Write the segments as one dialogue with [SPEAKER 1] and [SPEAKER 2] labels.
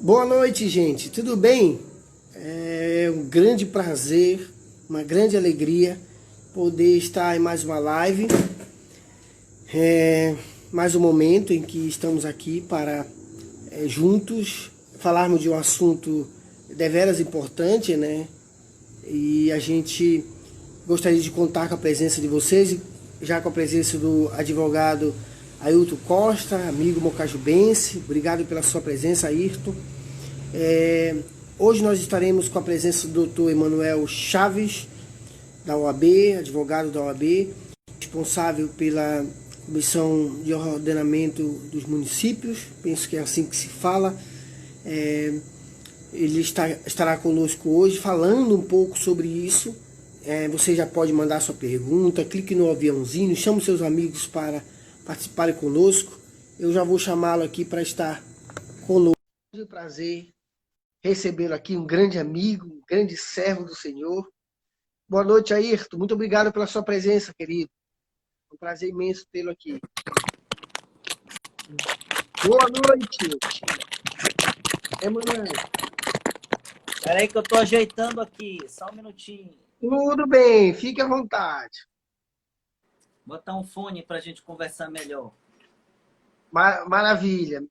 [SPEAKER 1] Boa noite, gente. Tudo bem? É um grande prazer, uma grande alegria poder estar em mais uma live. Mais um momento em que estamos aqui para juntos falarmos de um assunto deveras importante, né? E a gente gostaria de contar com a presença de vocês, já com a presença do advogado Ailton Costa, amigo mocajubense. Obrigado pela sua presença, Ayrton. Hoje nós estaremos com a presença do Dr. Emanuel Chaves, da OAB, advogado da OAB, responsável pela Comissão de Ordenamento dos Municípios, penso que é assim que se fala. Ele estará conosco hoje falando um pouco sobre isso. Você já pode mandar sua pergunta, clique no aviãozinho, chame seus amigos para participarem conosco. Eu já vou chamá-lo aqui para estar conosco. É um prazer recebê-lo aqui, um grande amigo, um grande servo do Senhor. Boa noite, Ayrton. Muito obrigado pela sua presença, querido. É um prazer imenso tê-lo aqui. Boa noite, Emanuel.
[SPEAKER 2] Espera aí que eu tô ajeitando aqui, só um minutinho.
[SPEAKER 1] Tudo bem, fique à vontade.
[SPEAKER 2] Vou botar um fone para a gente conversar melhor.
[SPEAKER 1] Maravilha.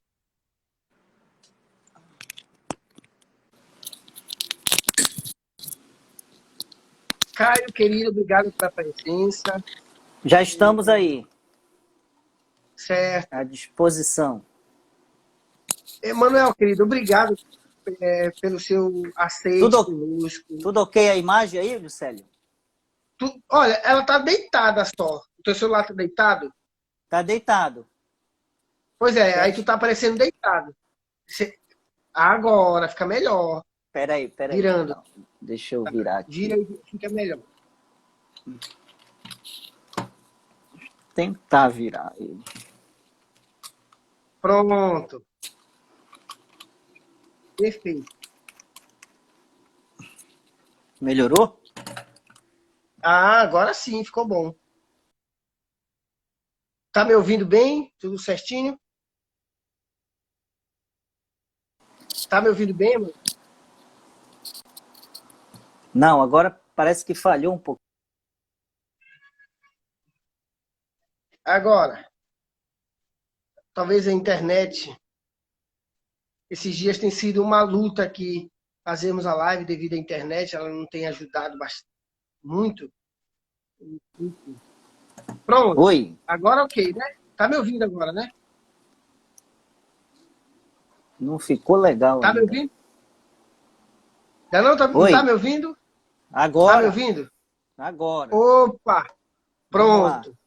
[SPEAKER 1] Caio, querido, obrigado pela presença.
[SPEAKER 2] Já estamos aí,
[SPEAKER 1] Certo.
[SPEAKER 2] à disposição.
[SPEAKER 1] Emanuel, querido, obrigado pelo seu aceite
[SPEAKER 2] Tudo,
[SPEAKER 1] conosco.
[SPEAKER 2] tudo ok a imagem aí, Juscelio?
[SPEAKER 1] Olha, ela tá deitada só. O teu celular tá deitado?
[SPEAKER 2] Tá deitado.
[SPEAKER 1] Pois é, aí tu tá aparecendo deitado. Agora, fica melhor.
[SPEAKER 2] Espera aí.
[SPEAKER 1] Virando.
[SPEAKER 2] Não, deixa eu virar aqui.
[SPEAKER 1] Gira e fica melhor.
[SPEAKER 2] Tentar virar ele.
[SPEAKER 1] Pronto. Perfeito.
[SPEAKER 2] Melhorou?
[SPEAKER 1] Agora sim, ficou bom. Tá me ouvindo bem? Tudo certinho? Tá me ouvindo bem, mano?
[SPEAKER 2] Não, agora parece que falhou um pouco.
[SPEAKER 1] Agora, talvez a internet, esses dias tem sido uma luta aqui. Fazemos a live devido à internet, ela não tem ajudado muito. Pronto.
[SPEAKER 2] Oi.
[SPEAKER 1] Agora ok, né? Tá me ouvindo agora, né?
[SPEAKER 2] Não ficou legal
[SPEAKER 1] Tá me
[SPEAKER 2] ainda.
[SPEAKER 1] ouvindo? Já não
[SPEAKER 2] Oi.
[SPEAKER 1] tá me ouvindo?
[SPEAKER 2] Agora.
[SPEAKER 1] Tá me ouvindo?
[SPEAKER 2] Agora.
[SPEAKER 1] Opa!
[SPEAKER 2] Vamos lá.
[SPEAKER 1] Pronto.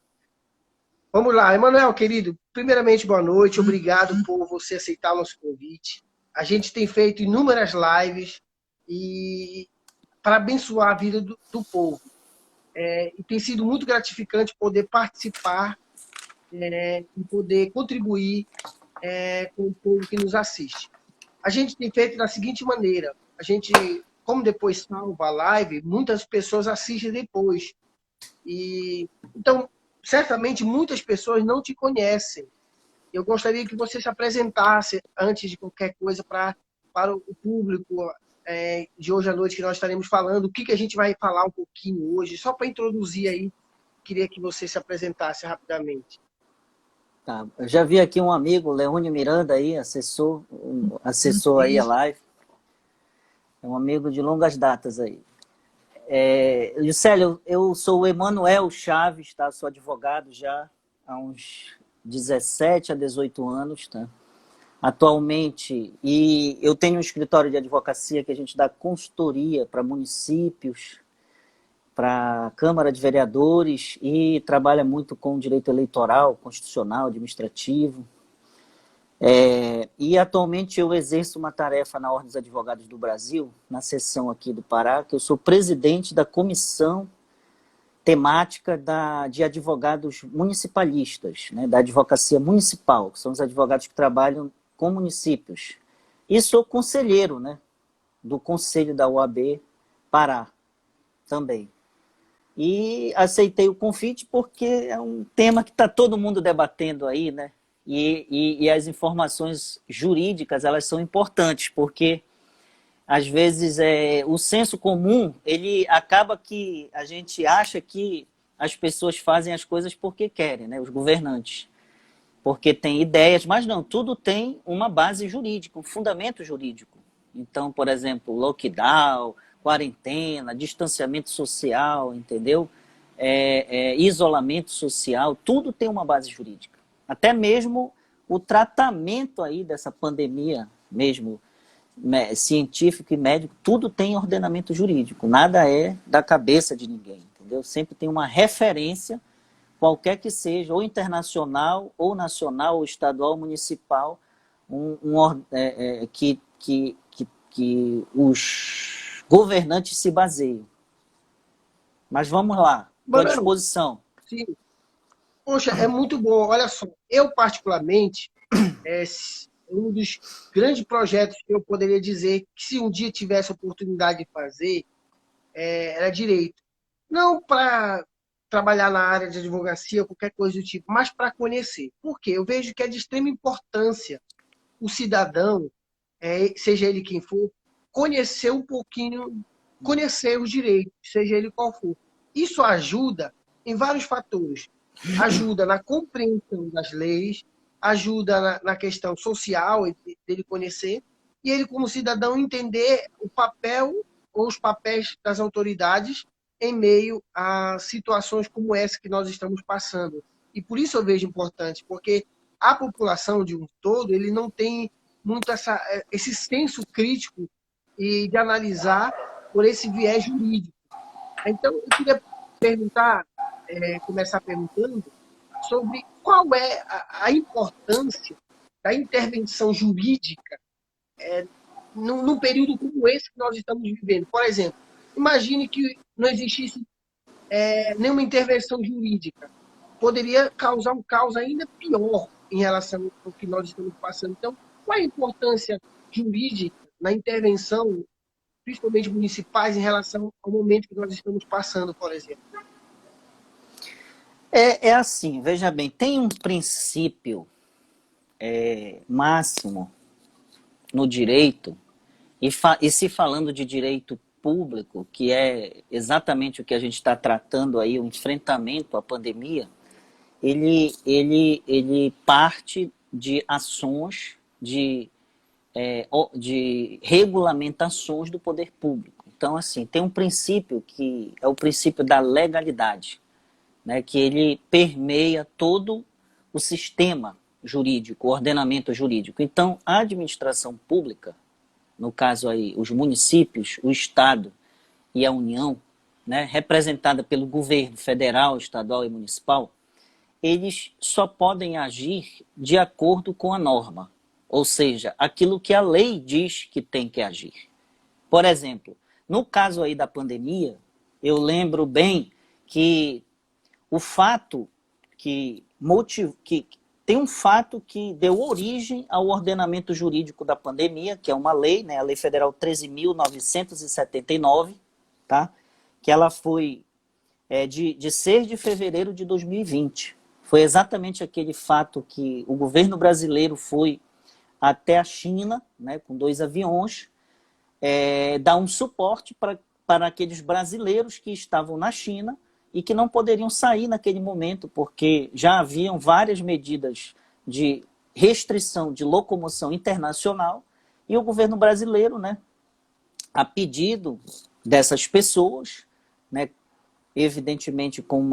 [SPEAKER 1] Vamos lá. Emanuel, querido, primeiramente, boa noite. Obrigado por você aceitar o nosso convite. A gente tem feito inúmeras lives e para abençoar a vida do povo. E tem sido muito gratificante poder participar e poder contribuir com o povo que nos assiste. A gente tem feito da seguinte maneira. A gente, como depois salva a live, muitas pessoas assistem depois. Então, certamente muitas pessoas não te conhecem. Eu gostaria que você se apresentasse antes de qualquer coisa para o público de hoje à noite que nós estaremos falando. O que a gente vai falar um pouquinho hoje, só para introduzir aí, queria que você se apresentasse rapidamente.
[SPEAKER 2] Tá. Eu já vi aqui um amigo, Leônio Miranda, aí, acessou aí a live. É um amigo de longas datas aí. Juscelio, eu sou o Emanuel Chaves, tá? Sou advogado já há uns 17 a 18 anos, tá? Atualmente, e eu tenho um escritório de advocacia que a gente dá consultoria para municípios, para a Câmara de Vereadores e trabalha muito com direito eleitoral, constitucional, administrativo. E atualmente eu exerço uma tarefa na Ordem dos Advogados do Brasil, na seção aqui do Pará, que eu sou presidente da comissão temática de advogados municipalistas, né, da advocacia municipal, que são os advogados que trabalham com municípios. E sou conselheiro, né, do Conselho da OAB Pará também. E aceitei o convite porque é um tema que está todo mundo debatendo aí, né? E as informações jurídicas, elas são importantes, porque às vezes o senso comum, ele acaba que a gente acha que as pessoas fazem as coisas porque querem, né? Os governantes, porque têm ideias, mas não, tudo tem uma base jurídica, um fundamento jurídico. Então, por exemplo, lockdown, quarentena, distanciamento social, entendeu? Isolamento social, tudo tem uma base jurídica. Até mesmo o tratamento aí dessa pandemia mesmo, científico e médico, tudo tem ordenamento jurídico, nada é da cabeça de ninguém, entendeu? Sempre tem uma referência, qualquer que seja, ou internacional, ou nacional, ou estadual, ou municipal, que os governantes se baseiam. Mas vamos lá, estou à
[SPEAKER 1] Mano,
[SPEAKER 2] disposição.
[SPEAKER 1] sim. Poxa, é muito bom. Olha só, eu particularmente, um dos grandes projetos que eu poderia dizer que se um dia tivesse a oportunidade de fazer, era direito. Não para trabalhar na área de advocacia ou qualquer coisa do tipo, mas para conhecer. Por quê? Eu vejo que é de extrema importância o cidadão, seja ele quem for, conhecer um pouquinho, conhecer os direitos, seja ele qual for. Isso ajuda em vários fatores. Ajuda na compreensão das leis, ajuda na questão social dele conhecer, e ele, como cidadão, entender o papel ou os papéis das autoridades em meio a situações como essa que nós estamos passando. E por isso eu vejo importante, porque a população de um todo, ele não tem muito esse senso crítico e de analisar por esse viés jurídico. Então, eu queria perguntar, começar perguntando sobre qual é a importância da intervenção jurídica num período como esse que nós estamos vivendo. Por exemplo, imagine que não existisse nenhuma intervenção jurídica. Poderia causar um caos ainda pior em relação ao que nós estamos passando. Então, qual é a importância jurídica na intervenção, principalmente municipais, em relação ao momento que nós estamos passando, por exemplo?
[SPEAKER 2] É assim, veja bem, tem um princípio máximo no direito, e se falando de direito público, que é exatamente o que a gente está tratando aí, o enfrentamento à pandemia, ele parte de ações, de regulamentações do poder público. Então, assim, tem um princípio que é o princípio da legalidade, né, que ele permeia todo o sistema jurídico, o ordenamento jurídico. Então, a administração pública, no caso aí, os municípios, o Estado e a União, né, representada pelo governo federal, estadual e municipal, eles só podem agir de acordo com a norma, ou seja, aquilo que a lei diz que tem que agir. Por exemplo, no caso aí da pandemia, eu lembro bem que o fato que tem um fato que deu origem ao ordenamento jurídico da pandemia, que é uma lei, né, a Lei Federal 13.979, tá? Que ela foi de 6 de fevereiro de 2020. Foi exatamente aquele fato que o governo brasileiro foi até a China, né, com 2 aviões, dar um suporte para aqueles brasileiros que estavam na China e que não poderiam sair naquele momento, porque já haviam várias medidas de restrição de locomoção internacional, e o governo brasileiro, né, a pedido dessas pessoas, né, evidentemente com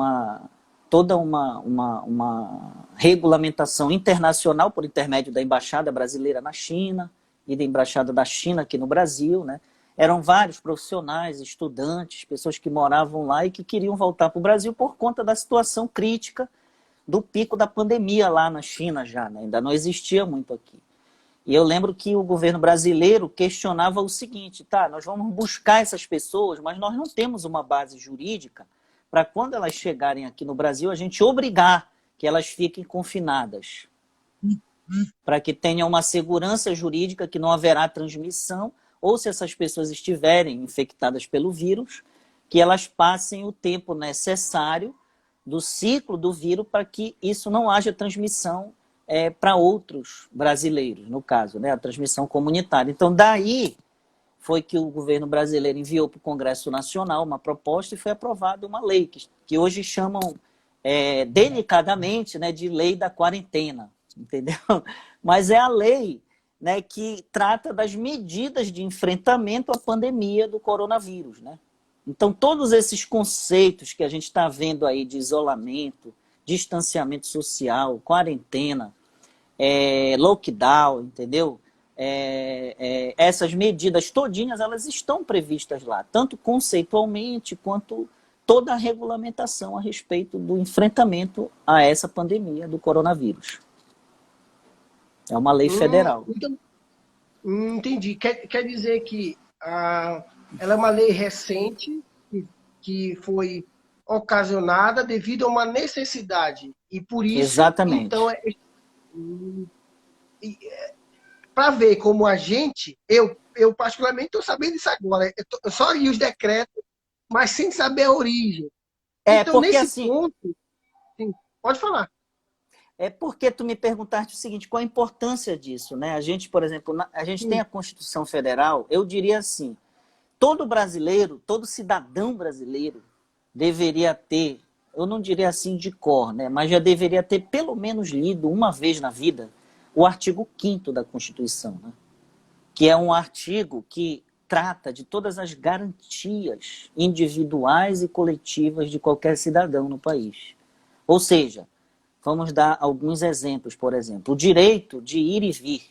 [SPEAKER 2] toda uma regulamentação internacional por intermédio da Embaixada Brasileira na China e da Embaixada da China aqui no Brasil, né? Eram vários profissionais, estudantes, pessoas que moravam lá e que queriam voltar para o Brasil por conta da situação crítica do pico da pandemia lá na China já, né? Ainda não existia muito aqui. E eu lembro que o governo brasileiro questionava o seguinte, tá, nós vamos buscar essas pessoas, mas nós não temos uma base jurídica para quando elas chegarem aqui no Brasil, a gente obrigar que elas fiquem confinadas, para que tenham uma segurança jurídica que não haverá transmissão, ou se essas pessoas estiverem infectadas pelo vírus, que elas passem o tempo necessário do ciclo do vírus para que isso não haja transmissão para outros brasileiros, no caso, né, a transmissão comunitária. Então, daí foi que o governo brasileiro enviou para o Congresso Nacional uma proposta e foi aprovada uma lei, que hoje chamam delicadamente, né, de lei da quarentena, entendeu? Mas é a lei, né, que trata das medidas de enfrentamento à pandemia do coronavírus, né? Então, todos esses conceitos que a gente está vendo aí de isolamento, distanciamento social, quarentena, lockdown, entendeu? Essas medidas todinhas, elas estão previstas lá, tanto conceitualmente quanto toda a regulamentação a respeito do enfrentamento a essa pandemia do coronavírus. É uma lei federal.
[SPEAKER 1] Então, entendi. Quer dizer que ela é uma lei recente que foi ocasionada devido a uma necessidade. E por isso, então,
[SPEAKER 2] Exatamente.
[SPEAKER 1] para ver como a gente, eu particularmente estou sabendo isso agora. Eu só li os decretos, mas sem saber a origem. Então,
[SPEAKER 2] Porque
[SPEAKER 1] nesse
[SPEAKER 2] assim,
[SPEAKER 1] ponto, sim, pode falar.
[SPEAKER 2] porque tu me perguntaste o seguinte, qual a importância disso, né? A gente, por exemplo, a gente tem
[SPEAKER 1] Sim.
[SPEAKER 2] a Constituição Federal, eu diria assim, todo brasileiro, todo cidadão brasileiro deveria ter, eu não diria assim de cor, né? Mas já deveria ter pelo menos lido uma vez na vida o artigo 5º da Constituição, né? Que é um artigo que trata de todas as garantias individuais e coletivas de qualquer cidadão no país. Ou seja, vamos dar alguns exemplos, por exemplo, o direito de ir e vir,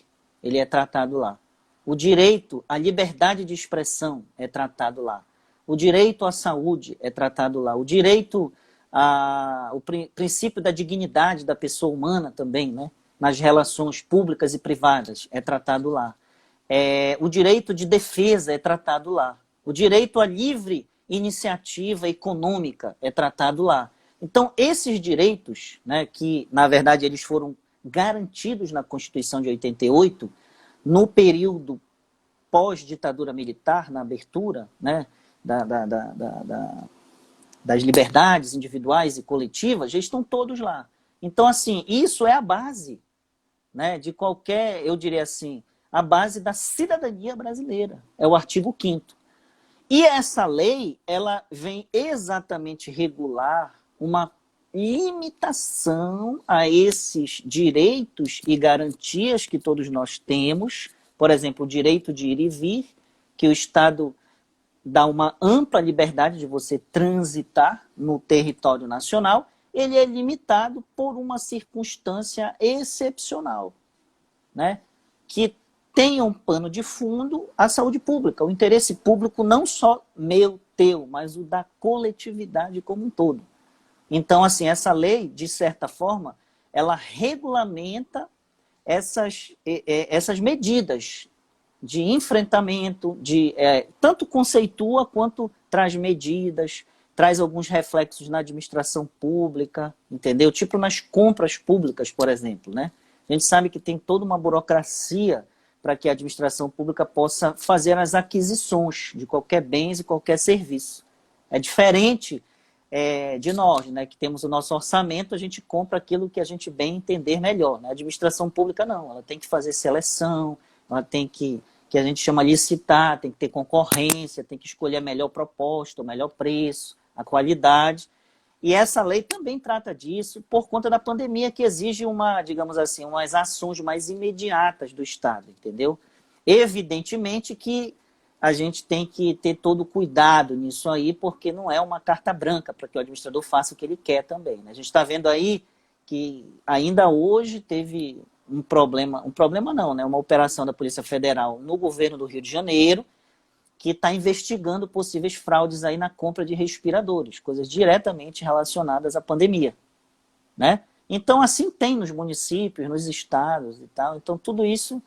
[SPEAKER 2] ele é tratado lá. O direito à liberdade de expressão é tratado lá. O direito à saúde é tratado lá. O direito o princípio da dignidade da pessoa humana também, né? Nas relações públicas e privadas, é tratado lá. O direito de defesa é tratado lá. O direito à livre iniciativa econômica é tratado lá. Então, esses direitos, né, que, na verdade, eles foram garantidos na Constituição de 88, no período pós-ditadura militar, na abertura, né, das liberdades individuais e coletivas, já estão todos lá. Então, assim, isso é a base, né, de qualquer, eu diria assim, a base da cidadania brasileira. É o artigo 5º. E essa lei, ela vem exatamente regular uma limitação a esses direitos e garantias que todos nós temos. Por exemplo, o direito de ir e vir, que o Estado dá uma ampla liberdade de você transitar no território nacional, ele é limitado por uma circunstância excepcional, né? Que tenha um pano de fundo a saúde pública, o interesse público não só meu, teu, mas o da coletividade como um todo. Então, assim, essa lei, de certa forma, ela regulamenta essas medidas de enfrentamento, tanto conceitua quanto traz medidas, traz alguns reflexos na administração pública, entendeu? Tipo nas compras públicas, por exemplo, né? A gente sabe que tem toda uma burocracia para que a administração pública possa fazer as aquisições de qualquer bens e qualquer serviço. É diferente de nós, né, que temos o nosso orçamento, a gente compra aquilo que a gente bem entender melhor. Né? A administração pública não, ela tem que fazer seleção, ela tem que a gente chama licitar, tem que ter concorrência, tem que escolher a melhor proposta, o melhor preço, a qualidade. E essa lei também trata disso por conta da pandemia, que exige digamos assim, umas ações mais imediatas do Estado, entendeu? Evidentemente que a gente tem que ter todo cuidado nisso aí, porque não é uma carta branca para que o administrador faça o que ele quer também. Né? A gente está vendo aí que ainda hoje teve um problema não, né? Uma operação da Polícia Federal no governo do Rio de Janeiro, que está investigando possíveis fraudes aí na compra de respiradores, coisas diretamente relacionadas à pandemia, né? Então, assim tem nos municípios, nos estados e tal. Então, tudo isso,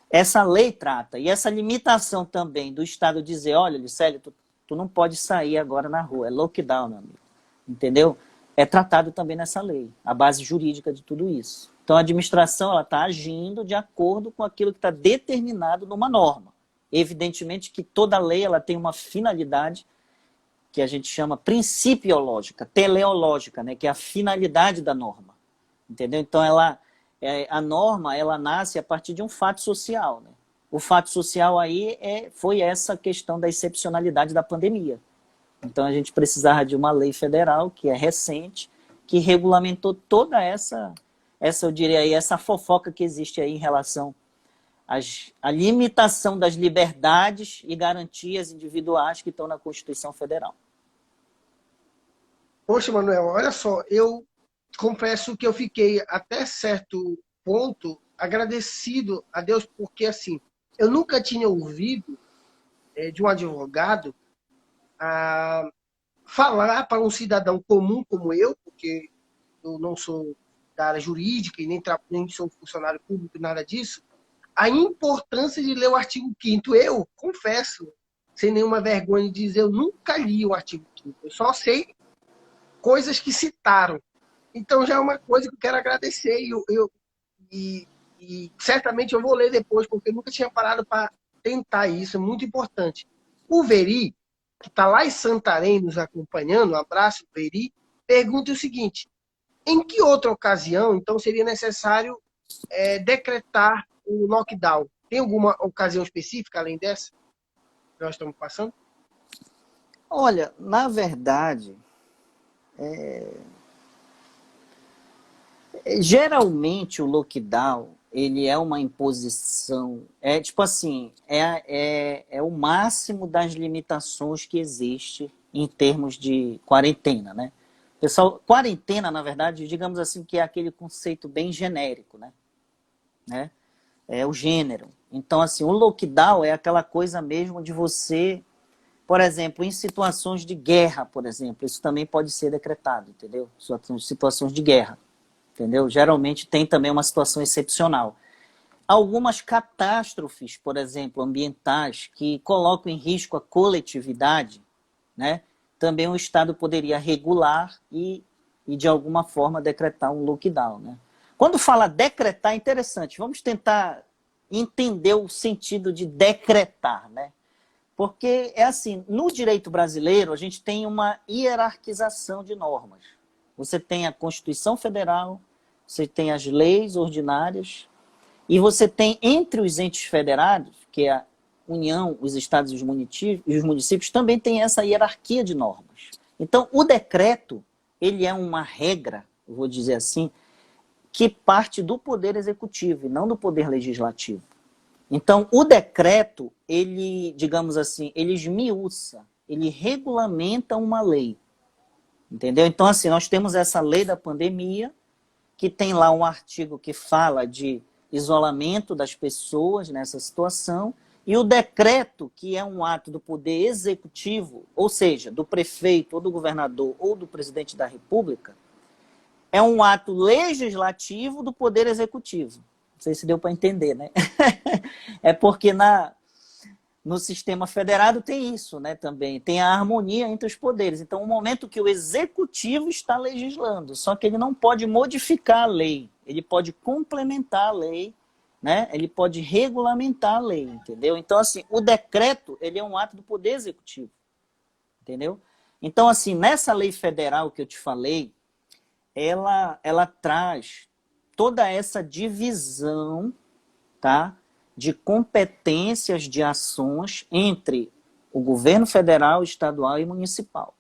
[SPEAKER 2] essa lei trata. E essa limitação também do Estado dizer, olha, Licélio, tu não pode sair agora na rua, é lockdown, meu amigo. Entendeu? É tratado também nessa lei, a base jurídica de tudo isso. Então, a administração está agindo de acordo com aquilo que está determinado numa norma. Evidentemente que toda lei ela tem uma finalidade que a gente chama principiológica, teleológica, né, que é a finalidade da norma. Entendeu? Então, ela a norma, ela nasce a partir de um fato social, né? O fato social aí foi essa questão da excepcionalidade da pandemia. Então a gente precisava de uma lei federal, que é recente, que regulamentou toda eu diria aí, essa fofoca que existe aí em relação à limitação das liberdades e garantias individuais que estão na Constituição Federal.
[SPEAKER 1] Poxa, Manuel, olha só, eu confesso que eu fiquei até certo ponto agradecido a Deus, porque assim, eu nunca tinha ouvido de um advogado falar para um cidadão comum como eu, porque eu não sou da área jurídica e nem sou funcionário público, nada disso, a importância de ler o artigo 5º. Eu confesso, sem nenhuma vergonha de dizer, eu nunca li o artigo 5º. Eu só sei coisas que citaram. Então já é uma coisa que eu quero agradecer e certamente eu vou ler depois, porque eu nunca tinha parado para tentar isso, é muito importante. O Veri, que está lá em Santarém nos acompanhando, um abraço, Veri, pergunta o seguinte: em que outra ocasião, então, seria necessário decretar o lockdown? Tem alguma ocasião específica além dessa que nós estamos passando?
[SPEAKER 2] Olha, na verdade, geralmente o lockdown, ele é uma imposição, tipo assim, é o máximo das limitações que existe em termos de quarentena, né? Pessoal, quarentena, na verdade, digamos assim, que é aquele conceito bem genérico, né? É o gênero. Então, assim, o lockdown é aquela coisa mesmo de você, por exemplo, em situações de guerra, por exemplo, isso também pode ser decretado, entendeu? Situações de guerra, entendeu? Geralmente tem também uma situação excepcional. Algumas catástrofes, por exemplo, ambientais, que colocam em risco a coletividade, né? Também o Estado poderia regular e de alguma forma, decretar um lockdown, né? Quando fala decretar, é interessante. Vamos tentar entender o sentido de decretar, né? Porque é assim, no direito brasileiro, a gente tem uma hierarquização de normas. Você tem a Constituição Federal, você tem as leis ordinárias, e você tem entre os entes federados, que é a União, os estados e os municípios, também tem essa hierarquia de normas. Então, o decreto, ele é uma regra, eu vou dizer assim, que parte do Poder Executivo e não do Poder Legislativo. Então, o decreto, ele, digamos assim, ele esmiuça, ele regulamenta uma lei. Entendeu? Então, assim, nós temos essa lei da pandemia, que tem lá um artigo que fala de isolamento das pessoas nessa situação, e o decreto, que é um ato do Poder Executivo, ou seja, do prefeito, ou do governador, ou do presidente da República, é um ato legislativo do Poder Executivo. Não sei se deu para entender, né? É porque no sistema federado tem isso, né, também. Tem a harmonia entre os poderes. Então, o momento que o Executivo está legislando, só que ele não pode modificar a lei, ele pode complementar a lei, né? Ele pode regulamentar a lei, entendeu? Então, assim, o decreto, ele é um ato do Poder Executivo, entendeu? Então, assim, nessa lei federal que eu te falei, ela traz toda essa divisão, tá, de competências de ações entre o governo federal, estadual e municipal,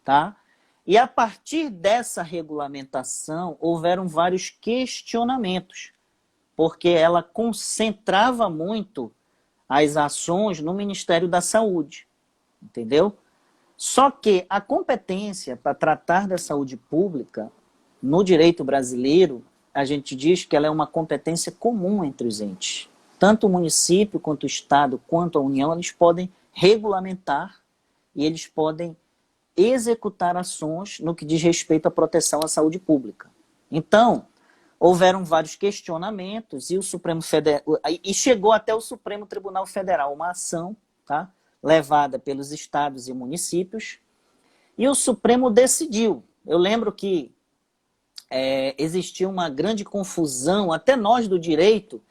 [SPEAKER 2] tá? E a partir dessa regulamentação, houveram vários questionamentos, porque ela concentrava muito as ações no Ministério da Saúde, entendeu? Só que a competência para tratar da saúde pública no direito brasileiro, a gente diz que ela é uma competência comum entre os entes. Tanto o município, quanto o Estado, quanto a União, eles podem regulamentar e eles podem executar ações no que diz respeito à proteção à saúde pública. Então, houveram vários questionamentos e o Supremo Federal, e chegou até o Supremo Tribunal Federal uma ação, tá, levada pelos estados e municípios, e o Supremo decidiu. Eu lembro que existia uma grande confusão, até nós do direito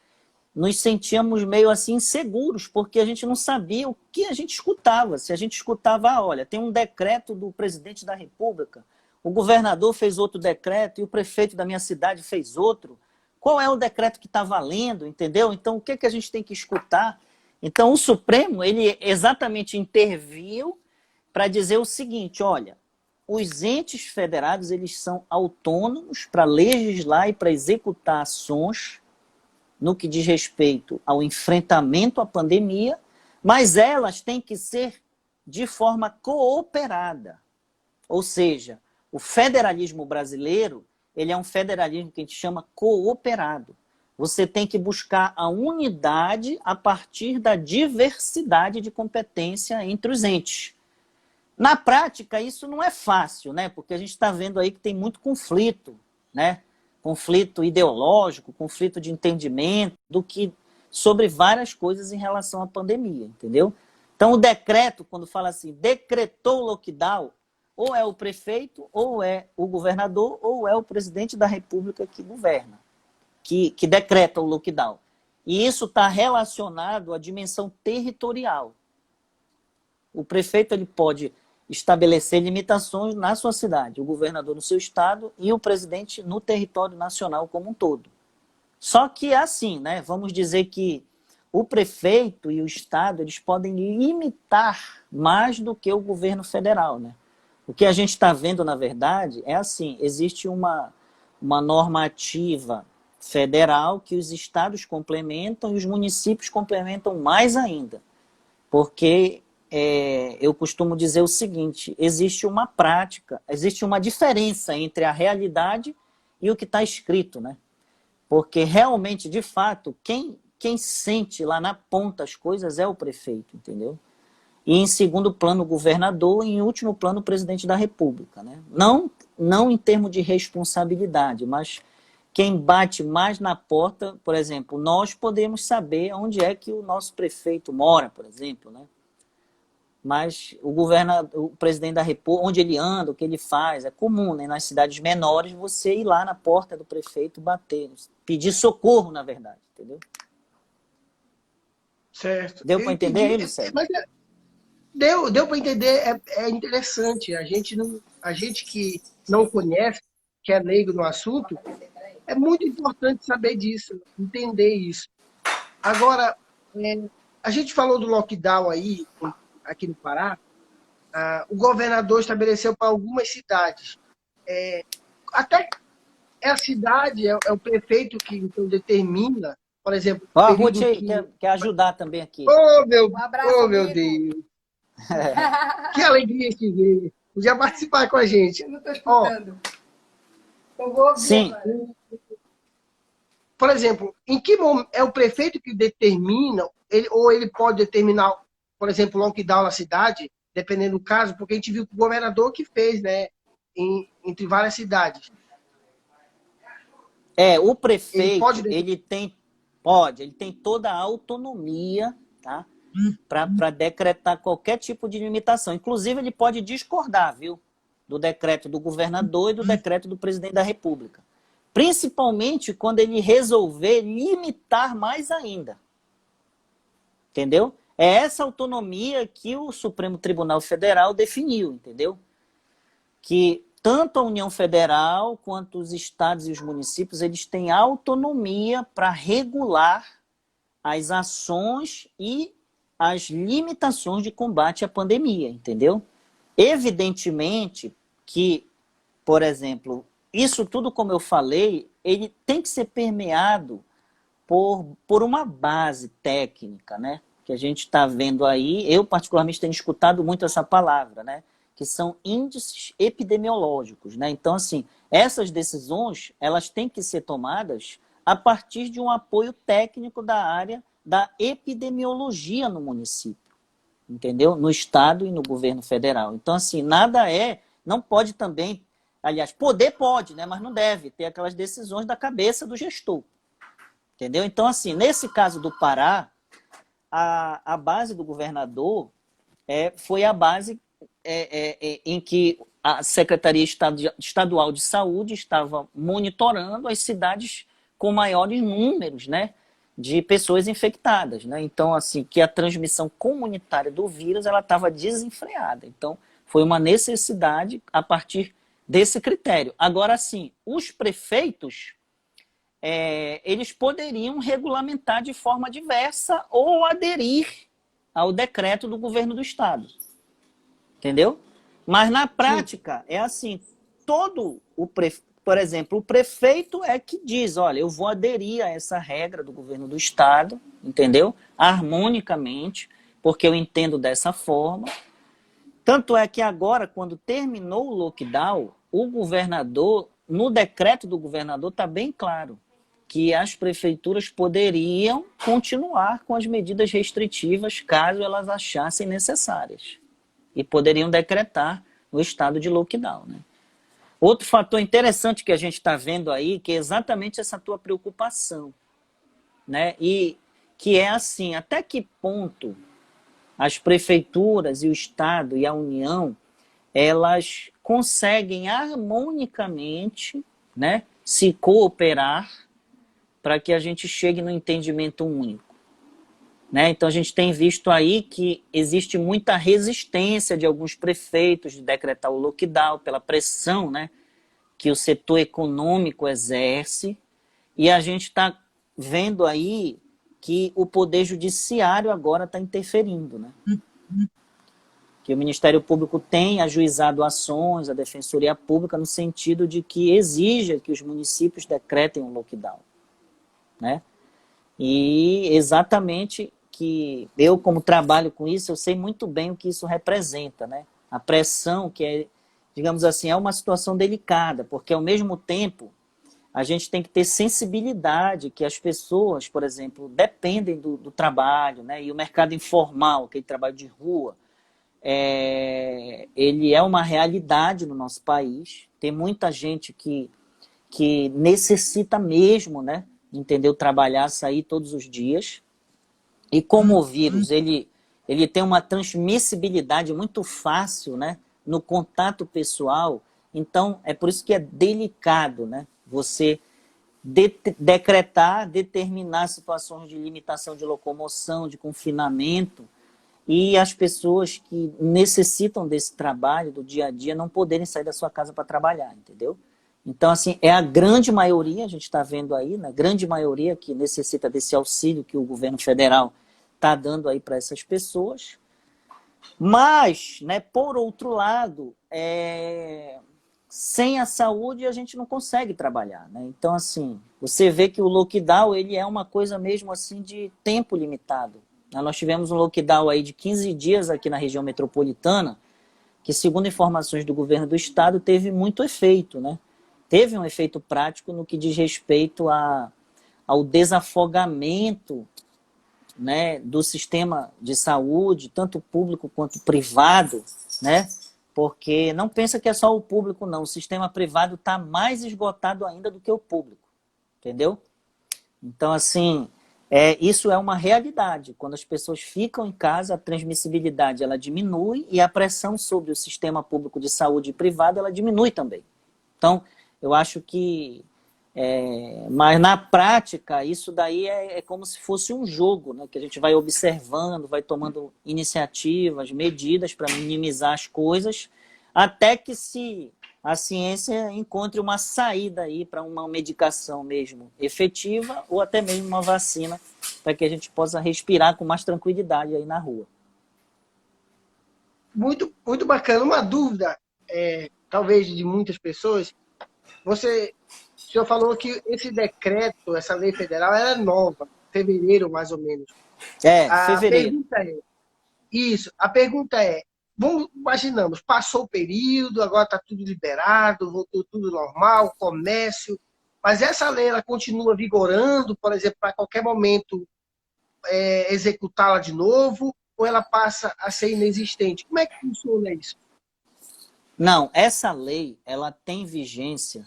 [SPEAKER 2] nos sentíamos meio assim inseguros, porque a gente não sabia o que a gente escutava. Se a gente escutava, olha, tem um decreto do presidente da República, o governador fez outro decreto e o prefeito da minha cidade fez outro, Qual é o decreto que está valendo, entendeu? Então, o que, que a gente tem que escutar? Então, o Supremo, ele exatamente interviu para dizer o seguinte, olha, os entes federados, eles são autônomos para legislar e para executar ações no que diz respeito ao enfrentamento à pandemia, mas elas têm que ser de forma cooperada. Ou seja, o federalismo brasileiro, ele é um federalismo que a gente chama cooperado. Você tem que buscar a unidade a partir da diversidade de competência entre os entes. Na prática, isso não é fácil, né? Porque a gente está vendo aí que tem muito conflito, né? Conflito ideológico, conflito de entendimento, sobre várias coisas em relação à pandemia, entendeu? Então, o decreto, quando fala assim, decretou o lockdown, ou é o prefeito, ou é o governador, ou é o presidente da República que governa, que decreta o lockdown. E isso está relacionado à dimensão territorial. O prefeito ele pode estabelecer limitações na sua cidade, o governador no seu estado e o presidente no território nacional como um todo. Só que é assim, né? Vamos dizer que o prefeito e o estado eles podem limitar mais do que o governo federal, né? O que a gente está vendo, na verdade, é assim, existe uma normativa federal que os estados complementam e os municípios complementam mais ainda. Porque eu costumo dizer o seguinte, existe uma prática, existe uma diferença entre a realidade e o que está escrito, né? Porque realmente, de fato, quem sente lá na ponta as coisas é o prefeito, entendeu? E em segundo plano o governador e em último plano o presidente da República, né? Não em termos de responsabilidade, mas quem bate mais na porta, por exemplo, nós podemos saber onde é que o nosso prefeito mora, por exemplo, né? Mas o presidente da República, onde ele anda, o que ele faz, é comum, né? Nas cidades menores, você ir lá na porta do prefeito bater, pedir socorro, na verdade, entendeu?
[SPEAKER 1] Certo.
[SPEAKER 2] Deu para entender aí, Lucélio?
[SPEAKER 1] Deu para entender, é interessante. A gente que não conhece, que é leigo no assunto, é muito importante saber disso, entender isso. Agora, a gente falou do lockdown aí, aqui no Pará, o governador estabeleceu para algumas cidades. Até a cidade, é o prefeito que então, determina, por exemplo,
[SPEAKER 2] Ó, a Ruth aí, quer ajudar também aqui.
[SPEAKER 1] Um
[SPEAKER 3] abraço,
[SPEAKER 1] oh meu Deus! Que alegria te ver! Podia participar com a gente.
[SPEAKER 3] Eu não estou escutando. Eu vou ouvir
[SPEAKER 2] Sim.
[SPEAKER 3] agora.
[SPEAKER 1] Por exemplo, em que momento é o prefeito que determina, ou ele pode determinar, por exemplo, o lockdown na cidade, dependendo do caso, porque a gente viu que o governador que fez, né, entre várias cidades.
[SPEAKER 2] O prefeito, ele tem toda a autonomia, tá? Para decretar qualquer tipo de limitação. Inclusive, ele pode discordar, viu? Do decreto do governador e do decreto do presidente da República. Principalmente quando ele resolver limitar mais ainda. Entendeu? É essa autonomia que o Supremo Tribunal Federal definiu, entendeu? Que tanto a União Federal quanto os estados e os municípios, eles têm autonomia para regular as ações e as limitações de combate à pandemia, entendeu? Evidentemente que, por exemplo, isso tudo, como eu falei, ele tem que ser permeado por uma base técnica, né? Que a gente está vendo aí, eu particularmente tenho escutado muito essa palavra, né? Que são índices epidemiológicos, né? Então, assim, essas decisões, elas têm que ser tomadas a partir de um apoio técnico da área da epidemiologia no município, entendeu? No estado e no governo federal. Então, assim, não pode também, aliás, poder pode, né? Mas não deve ter aquelas decisões da cabeça do gestor, entendeu? Então, assim, nesse caso do Pará, a base do governador foi a base em que a Secretaria Estadual de Saúde estava monitorando as cidades com maiores números, né, de pessoas infectadas, né? Então, assim, que a transmissão comunitária do vírus ela estava desenfreada. Então, foi uma necessidade a partir desse critério. Agora, sim, os prefeitos, eles poderiam regulamentar de forma diversa ou aderir ao decreto do governo do estado. Entendeu? Mas na prática é assim, por exemplo, o prefeito é que diz, olha, eu vou aderir a essa regra do governo do estado, entendeu? Harmonicamente, porque eu entendo dessa forma. Tanto é que agora, quando terminou o lockdown, o governador, no decreto do governador está bem claro que as prefeituras poderiam continuar com as medidas restritivas caso elas achassem necessárias. E poderiam decretar o estado de lockdown, né? Outro fator interessante que a gente está vendo aí, que é exatamente essa tua preocupação, né? E que é assim, até que ponto as prefeituras e o estado e a União, elas conseguem harmonicamente, né, se cooperar para que a gente chegue no entendimento único. Né? Então a gente tem visto aí que existe muita resistência de alguns prefeitos de decretar o lockdown pela pressão, né, que o setor econômico exerce, e a gente está vendo aí que o Poder Judiciário agora está interferindo, né? Que o Ministério Público tem ajuizado ações, a Defensoria Pública, no sentido de que exija que os municípios decretem um lockdown, né? E exatamente que eu, como trabalho com isso, eu sei muito bem o que isso representa, né? A pressão que é, digamos assim, é uma situação delicada, porque ao mesmo tempo a gente tem que ter sensibilidade que as pessoas, por exemplo, dependem do trabalho, né? E o mercado informal, aquele trabalho de rua, ele é uma realidade no nosso país. Tem muita gente que necessita mesmo, né? Entendeu? Trabalhar, sair todos os dias. E como o vírus, ele tem uma transmissibilidade muito fácil, né? No contato pessoal. Então, é por isso que é delicado, né? Você decretar, determinar situações de limitação de locomoção, de confinamento, e as pessoas que necessitam desse trabalho do dia a dia não poderem sair da sua casa para trabalhar, entendeu? Então, assim, é a grande maioria, a gente está vendo aí, né? Grande maioria que necessita desse auxílio que o governo federal está dando aí para essas pessoas. Mas, né, por outro lado, sem a saúde a gente não consegue trabalhar, né? Então, assim, você vê que o lockdown ele é uma coisa mesmo assim de tempo limitado. Nós tivemos um lockdown aí de 15 dias aqui na região metropolitana, que, segundo informações do governo do estado, teve muito efeito, né? Teve um efeito prático no que diz respeito ao desafogamento, né, do sistema de saúde, tanto público quanto privado, né? Porque não pensa que é só o público, não. O sistema privado está mais esgotado ainda do que o público, entendeu? Então, assim, isso é uma realidade. Quando as pessoas ficam em casa, a transmissibilidade ela diminui e a pressão sobre o sistema público de saúde e privado ela diminui também. Então, eu acho que... mas na prática, isso daí é como se fosse um jogo, né? Que a gente vai observando, vai tomando iniciativas, medidas para minimizar as coisas, até que a ciência encontre uma saída aí para uma medicação mesmo efetiva ou até mesmo uma vacina para que a gente possa respirar com mais tranquilidade aí na rua.
[SPEAKER 1] Muito, muito bacana. Uma dúvida, talvez de muitas pessoas, o senhor falou que esse decreto, essa lei federal, era nova, fevereiro mais ou menos.
[SPEAKER 2] Fevereiro.
[SPEAKER 1] A pergunta é, imaginamos, passou o período, agora está tudo liberado, voltou tudo normal, comércio, mas essa lei ela continua vigorando, por exemplo, para qualquer momento executá-la de novo, ou ela passa a ser inexistente? Como é que funciona isso?
[SPEAKER 2] Não, essa lei ela tem vigência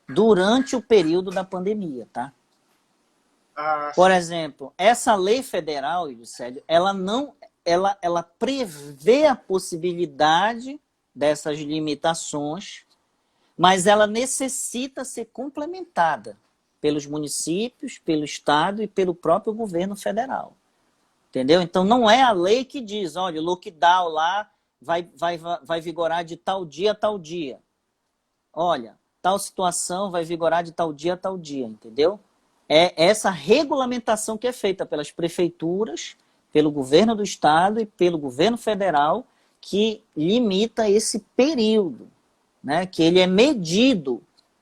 [SPEAKER 2] durante o período da pandemia, tá? Por exemplo, essa lei federal, Juscelio, ela prevê a possibilidade dessas limitações, mas ela necessita ser complementada pelos municípios, pelo estado e pelo próprio governo federal. Entendeu? Então não é a lei que diz, olha, o lockdown lá vai vigorar de tal dia a tal dia. Olha, tal situação vai vigorar de tal dia a tal dia, entendeu? É essa regulamentação que é feita pelas prefeituras, pelo governo do estado e pelo governo federal, que limita esse período, né? Que ele é medido,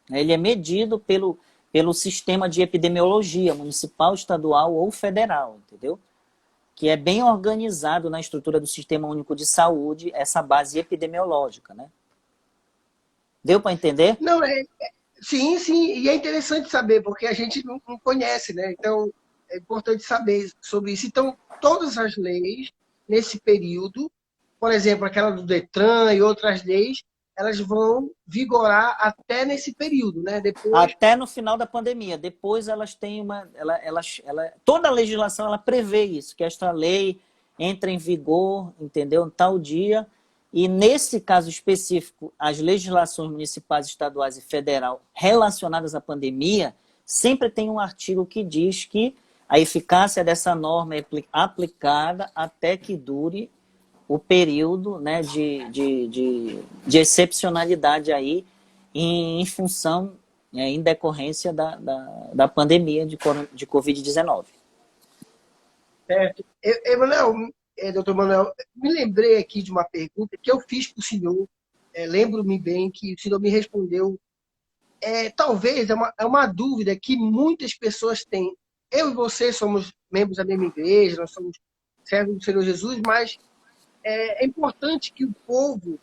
[SPEAKER 2] né? Ele é medido pelo sistema de epidemiologia municipal, estadual ou federal, entendeu? Que é bem organizado na estrutura do Sistema Único de Saúde, essa base epidemiológica, né? Deu para entender?
[SPEAKER 1] Não, sim, sim, e é interessante saber, porque a gente não conhece, né? Então, é importante saber sobre isso. Então, todas as leis, nesse período, por exemplo, aquela do Detran e outras leis, elas vão vigorar até nesse período, né? Depois,
[SPEAKER 2] Até no final da pandemia. Depois elas têm toda a legislação ela prevê isso, que esta lei entra em vigor, entendeu? Em tal dia. E nesse caso específico, as legislações municipais, estaduais e federal relacionadas à pandemia, sempre tem um artigo que diz que a eficácia dessa norma é aplicada até que dure o período, né, de excepcionalidade aí em função, em decorrência da pandemia de Covid-19.
[SPEAKER 1] certo? Emanuel, doutor Manuel, me lembrei aqui de uma pergunta que eu fiz para o senhor, lembro-me bem que o senhor me respondeu. Talvez é uma dúvida que muitas pessoas têm. Eu e você somos membros da mesma igreja, nós somos servos do Senhor Jesus, mas é importante que o povo,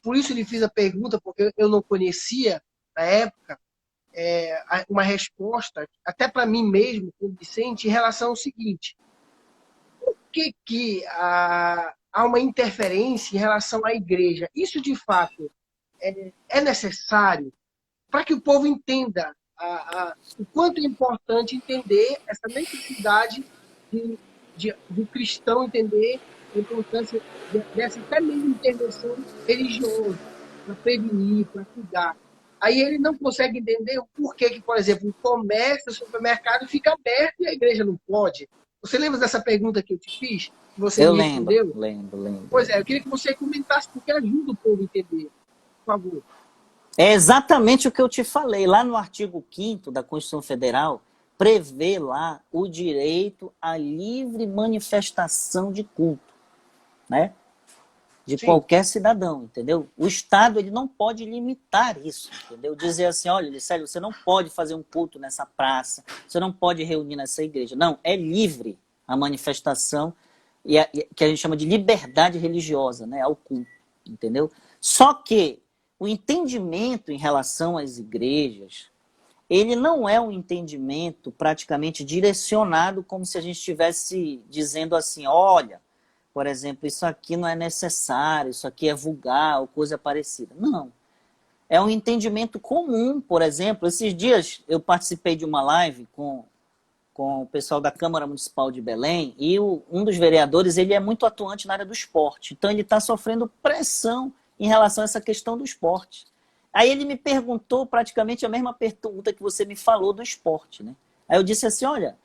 [SPEAKER 1] por isso lhe fiz a pergunta, porque eu não conhecia na época, uma resposta, até para mim mesmo, como Vicente, em relação ao seguinte: por que há uma interferência em relação à igreja? Isso, de fato, é necessário para que o povo entenda o quanto é importante entender essa necessidade do cristão entender a importância dessa até mesmo intervenção religiosa para prevenir, para cuidar. Aí ele não consegue entender o porquê que, por exemplo, o comércio, o supermercado fica aberto e a igreja não pode. Você lembra dessa pergunta que eu te fiz? Que você
[SPEAKER 2] Eu
[SPEAKER 1] me respondeu?
[SPEAKER 2] lembro.
[SPEAKER 1] Pois é, eu queria que você comentasse, porque ajuda o povo a entender. Por favor.
[SPEAKER 2] É exatamente o que eu te falei. Lá no artigo 5º da Constituição Federal, prevê lá o direito à livre manifestação de culto, né? De
[SPEAKER 1] Sim.
[SPEAKER 2] qualquer cidadão, entendeu? O Estado ele não pode limitar isso, entendeu? Dizer assim, olha, Licélio, você não pode fazer um culto nessa praça, você não pode reunir nessa igreja. Não, é livre a manifestação que a gente chama de liberdade religiosa, né, ao culto, entendeu? Só que o entendimento em relação às igrejas, ele não é um entendimento praticamente direcionado como se a gente estivesse dizendo assim, olha, por exemplo, isso aqui não é necessário, isso aqui é vulgar ou coisa parecida. Não. É um entendimento comum, por exemplo. Esses dias eu participei de uma live com o pessoal da Câmara Municipal de Belém e um dos vereadores ele é muito atuante na área do esporte. Então ele está sofrendo pressão em relação a essa questão do esporte. Aí ele me perguntou praticamente a mesma pergunta que você me falou do esporte, né? Aí eu disse assim, olha,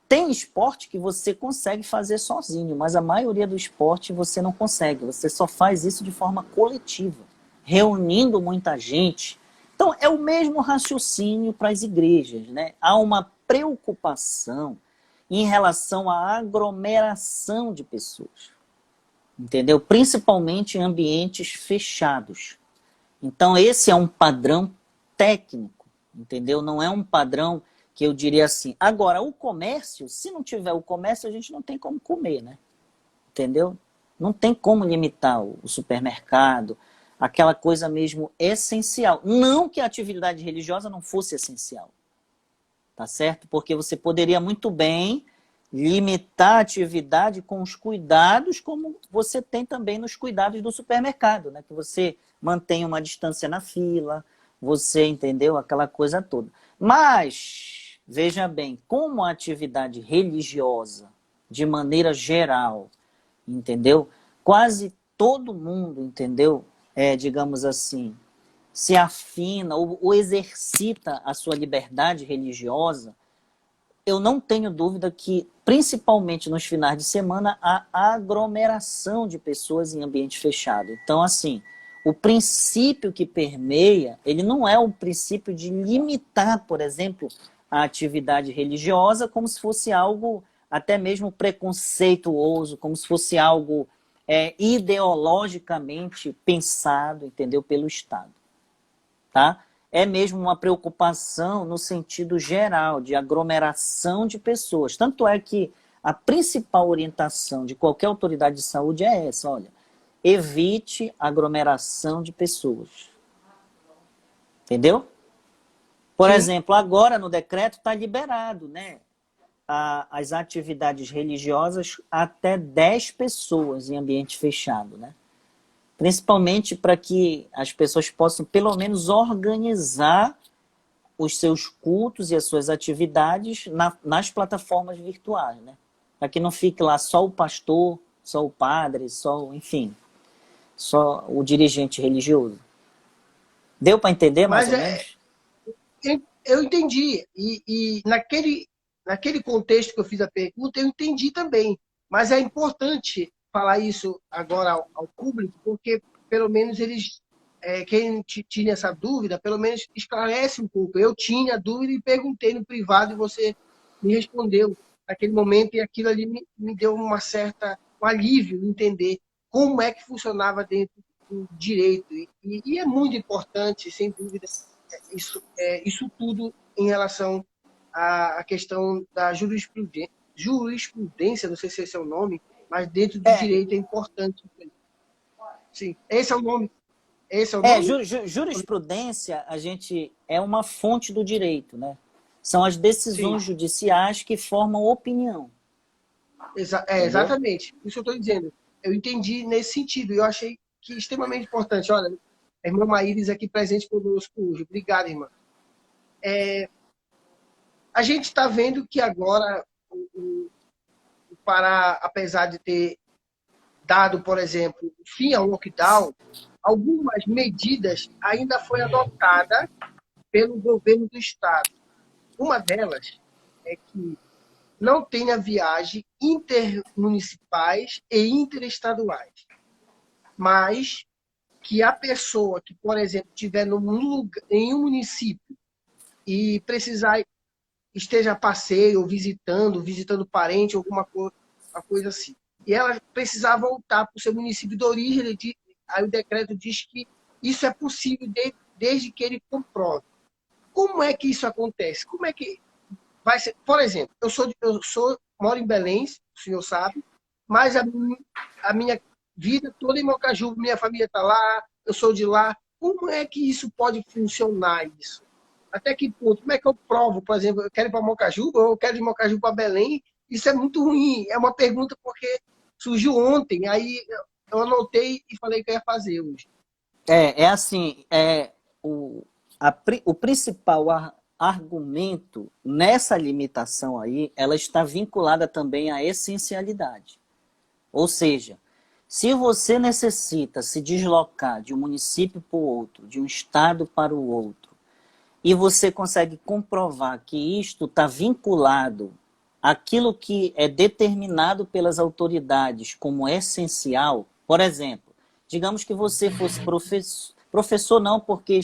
[SPEAKER 2] tem esporte que você consegue fazer sozinho, mas a maioria do esporte você não consegue. Você só faz isso de forma coletiva, reunindo muita gente. Então, é o mesmo raciocínio para as igrejas, né? Há uma preocupação em relação à aglomeração de pessoas, entendeu? Principalmente em ambientes fechados. Então, esse é um padrão técnico, entendeu? Não é um padrão que eu diria assim. Agora, o comércio, se não tiver o comércio, a gente não tem como comer, né? Entendeu? Não tem como limitar o supermercado, aquela coisa mesmo essencial. Não que a atividade religiosa não fosse essencial, tá certo? Porque você poderia muito bem limitar a atividade com os cuidados, como você tem também nos cuidados do supermercado, né? Que você mantém uma distância na fila, você entendeu? Aquela coisa toda. Mas, veja bem, como a atividade religiosa, de maneira geral, entendeu? Quase todo mundo, entendeu? Digamos assim, se afina ou exercita a sua liberdade religiosa, eu não tenho dúvida que, principalmente nos finais de semana, há aglomeração de pessoas em ambiente fechado. Então, assim, o princípio que permeia, ele não é o princípio de limitar, por exemplo, a atividade religiosa como se fosse algo até mesmo preconceituoso, como se fosse algo ideologicamente pensado, entendeu, pelo Estado. Tá? É mesmo uma preocupação no sentido geral, de aglomeração de pessoas. Tanto é que a principal orientação de qualquer autoridade de saúde é essa, olha, evite aglomeração de pessoas. Entendeu? Por exemplo, agora no decreto está liberado, né? As atividades religiosas até 10 pessoas em ambiente fechado, né? Principalmente para que as pessoas possam pelo menos organizar os seus cultos e as suas atividades nas plataformas virtuais, né? Para que não fique lá só o pastor, só o padre, enfim, só o dirigente religioso. Deu para entender mais ou menos?
[SPEAKER 1] Eu entendi. E naquele contexto que eu fiz a pergunta, eu entendi também. Mas é importante falar isso agora ao público, porque pelo menos eles, quem tinha essa dúvida, pelo menos esclarece um pouco. Eu tinha dúvida e perguntei no privado e você me respondeu naquele momento, e aquilo ali me deu um alívio em entender como é que funcionava dentro do direito. E é muito importante, sem dúvida, isso tudo em relação à questão da jurisprudência, não sei se esse é o nome, mas dentro do direito é importante. Sim, esse é o nome. Esse é o nome?
[SPEAKER 2] Jurisprudência, a gente é uma fonte do direito, né? São as decisões judiciais que formam opinião.
[SPEAKER 1] Exatamente. Isso eu estou dizendo. Eu entendi nesse sentido. Eu achei que é extremamente importante. Olha, a irmã Maíris aqui presente conosco hoje. Obrigado, irmã. A gente está vendo que agora o Pará, apesar de ter dado, por exemplo, fim ao lockdown, algumas medidas ainda foi adotada pelo governo do estado. Uma delas é que não tenha viagem intermunicipais e interestaduais, mas que a pessoa que, por exemplo, estiver em um município e precisar esteja a passeio ou visitando parente, alguma coisa assim, e ela precisar voltar para o seu município de origem, aí o decreto diz que isso é possível desde que ele comprove. Como é que isso acontece? Como é que vai ser? Por exemplo, moro em Belém, o senhor sabe, mas a minha vida toda em Mocaju, minha família está lá, eu sou de lá. Como é que isso pode funcionar, isso? Até que ponto? Como é que eu provo, por exemplo, eu quero ir para Mocajuba ou eu quero ir de Mocajuba para Belém? Isso é muito ruim. É uma pergunta porque surgiu ontem, aí eu anotei e falei que eu ia fazer hoje.
[SPEAKER 2] O principal argumento nessa limitação aí, ela está vinculada também à essencialidade. Ou seja, se você necessita se deslocar de um município para o outro, de um estado para o outro, e você consegue comprovar que isto está vinculado àquilo que é determinado pelas autoridades como essencial, por exemplo, digamos que você fosse professor não, porque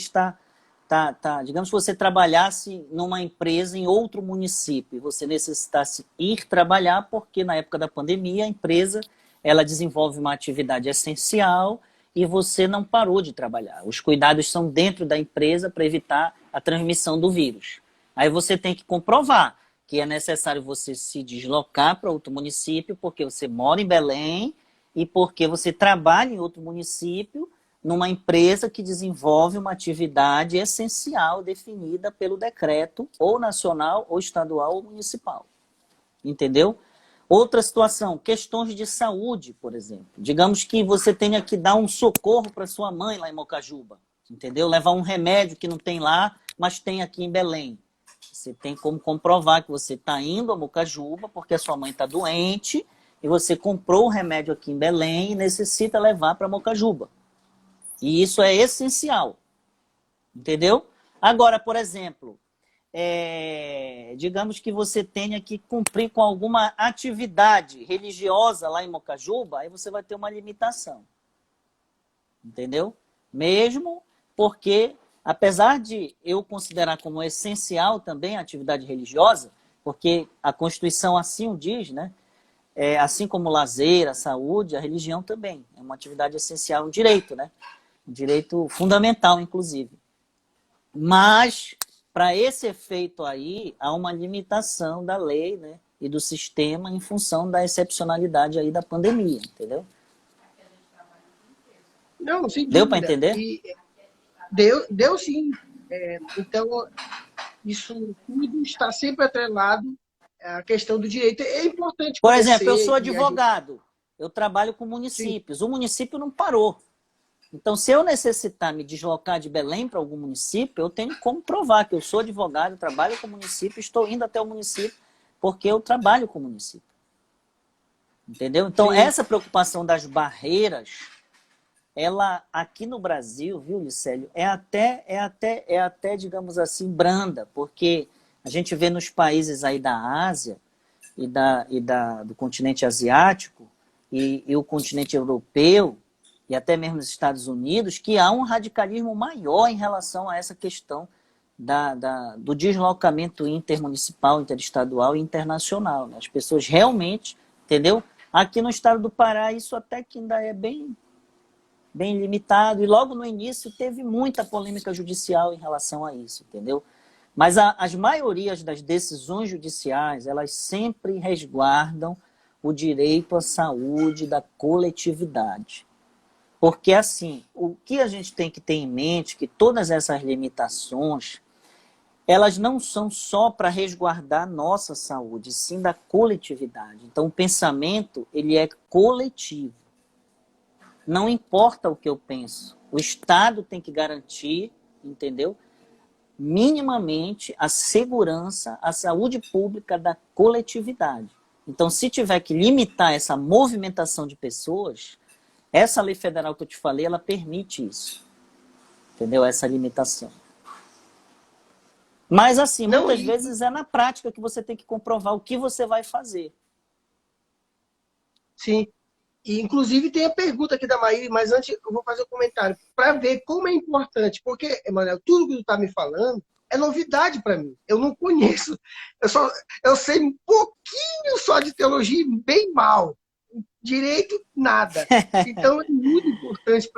[SPEAKER 2] digamos que você trabalhasse numa empresa em outro município e você necessitasse ir trabalhar porque na época da pandemia a empresa ela desenvolve uma atividade essencial e você não parou de trabalhar. Os cuidados são dentro da empresa para evitar a transmissão do vírus. Aí você tem que comprovar que é necessário você se deslocar para outro município porque você mora em Belém e porque você trabalha em outro município numa empresa que desenvolve uma atividade essencial definida pelo decreto ou nacional, ou estadual, ou municipal. Entendeu? Outra situação, questões de saúde, por exemplo. Digamos que você tenha que dar um socorro para sua mãe lá em Mocajuba, entendeu? Levar um remédio que não tem lá, mas tem aqui em Belém. Você tem como comprovar que você está indo a Mocajuba porque a sua mãe está doente e você comprou o remédio aqui em Belém e necessita levar para Mocajuba. E isso é essencial, entendeu? Agora, por exemplo, digamos que você tenha que cumprir com alguma atividade religiosa lá em Mocajuba, aí você vai ter uma limitação, entendeu? Mesmo porque, apesar de eu considerar como essencial também a atividade religiosa, porque a Constituição assim o diz, né? Assim como o lazer, a saúde, a religião também. É uma atividade essencial, um direito, né? Um direito fundamental, inclusive. Mas, para esse efeito aí, há uma limitação da lei, né? E do sistema em função da excepcionalidade aí da pandemia, entendeu?
[SPEAKER 1] Não, sem
[SPEAKER 2] Deu para
[SPEAKER 1] dúvida.
[SPEAKER 2] entender?
[SPEAKER 1] E deu sim. Então, isso tudo está sempre atrelado à questão do direito. É importante
[SPEAKER 2] Por exemplo, eu
[SPEAKER 1] conhecer
[SPEAKER 2] sou
[SPEAKER 1] e a gente...
[SPEAKER 2] advogado, eu trabalho com
[SPEAKER 1] Sim,
[SPEAKER 2] municípios. O município não parou. Então, se eu necessitar me deslocar de Belém para algum município, eu tenho como provar que eu sou advogado, trabalho com o município, estou indo até o município porque eu trabalho com o município. Entendeu? Então,
[SPEAKER 1] sim.
[SPEAKER 2] essa preocupação das barreiras, ela aqui no Brasil, viu, Licélio, é até, digamos assim, branda, porque a gente vê nos países aí da Ásia do continente asiático e o continente europeu, e até mesmo nos Estados Unidos, que há um radicalismo maior em relação a essa questão do deslocamento intermunicipal, interestadual e internacional. Né? As pessoas realmente, entendeu? Aqui no estado do Pará, isso até que ainda é bem limitado, e logo no início teve muita polêmica judicial em relação a isso, entendeu? Mas as maiorias das decisões judiciais, elas sempre resguardam o direito à saúde da coletividade. Porque, assim, o que a gente tem que ter em mente é que todas essas limitações, elas não são só para resguardar a nossa saúde, sim da coletividade. Então, o pensamento, ele é coletivo. Não importa o que eu penso. O Estado tem que garantir, entendeu? Minimamente a segurança, a saúde pública da coletividade. Então, se tiver que limitar essa movimentação de pessoas, essa lei federal que eu te falei, ela permite isso. Entendeu? Essa limitação. Mas, assim,
[SPEAKER 1] Não,
[SPEAKER 2] muitas vezes é na prática que você tem que comprovar o que você vai fazer.
[SPEAKER 1] sim. E, inclusive, tem a pergunta aqui da Maíra, mas antes eu vou fazer um comentário para ver como é importante. Porque, Emanuel, tudo que tu está me falando é novidade para mim. Eu não conheço. Eu sei um pouquinho só de teologia, bem mal. Direito, nada. Então, é muito importante,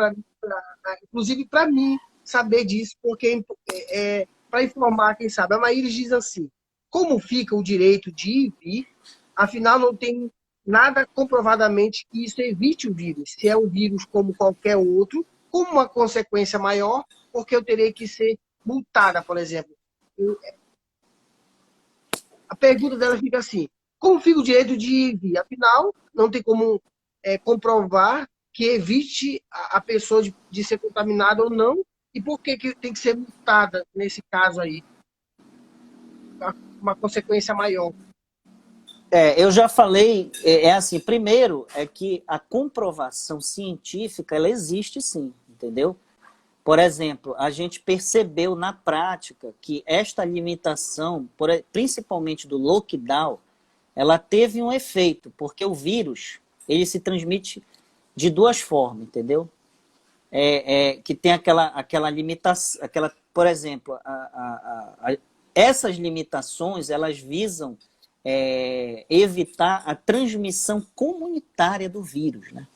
[SPEAKER 1] inclusive para mim, saber disso, porque para informar quem sabe. A Maíra diz assim, como fica o direito de ir e vir, afinal não tem nada comprovadamente que isso evite o vírus. Se é um vírus como qualquer outro, com uma consequência maior, porque eu terei que ser multada, por exemplo. A pergunta dela fica assim, como fica o direito de ir e vir? Afinal, não tem como comprovar que evite a pessoa de ser contaminada ou não, e por que tem que ser multada nesse caso aí? Uma consequência maior.
[SPEAKER 2] Eu já falei, assim, primeiro é que a comprovação científica, ela existe sim, entendeu? Por exemplo, a gente percebeu na prática que esta limitação, principalmente do lockdown, ela teve um efeito, porque o vírus, ele se transmite de duas formas, entendeu? Que tem aquela limitação, por exemplo, essas limitações, elas visam evitar a transmissão comunitária do vírus, né?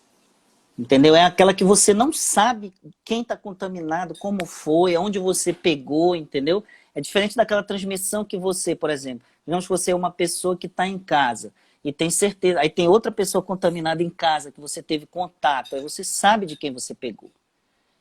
[SPEAKER 2] Entendeu? É aquela que você não sabe quem está contaminado, como foi, onde você pegou, entendeu? É diferente daquela transmissão que você, por exemplo, digamos que você é uma pessoa que está em casa e tem certeza, aí tem outra pessoa contaminada em casa que você teve contato, aí você sabe de quem você pegou.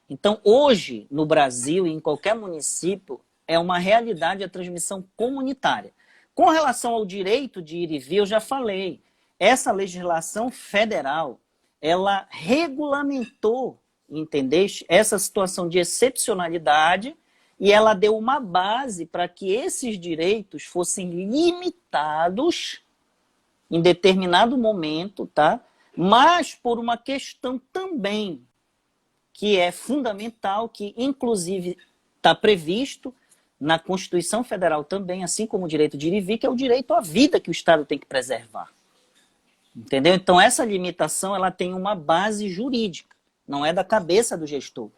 [SPEAKER 2] Então, hoje, no Brasil e em qualquer município, é uma realidade a transmissão comunitária. Com relação ao direito de ir e vir, eu já falei, essa legislação federal, ela regulamentou, entendeste? Essa situação de excepcionalidade e ela deu uma base para que esses direitos fossem limitados em determinado momento, tá? Mas por uma questão também que é fundamental, que inclusive está previsto na Constituição Federal também, assim como o direito de ir e vir, que é o direito à vida que o Estado tem que preservar. Entendeu? Então, essa limitação ela tem uma base jurídica, não é da cabeça do gestor.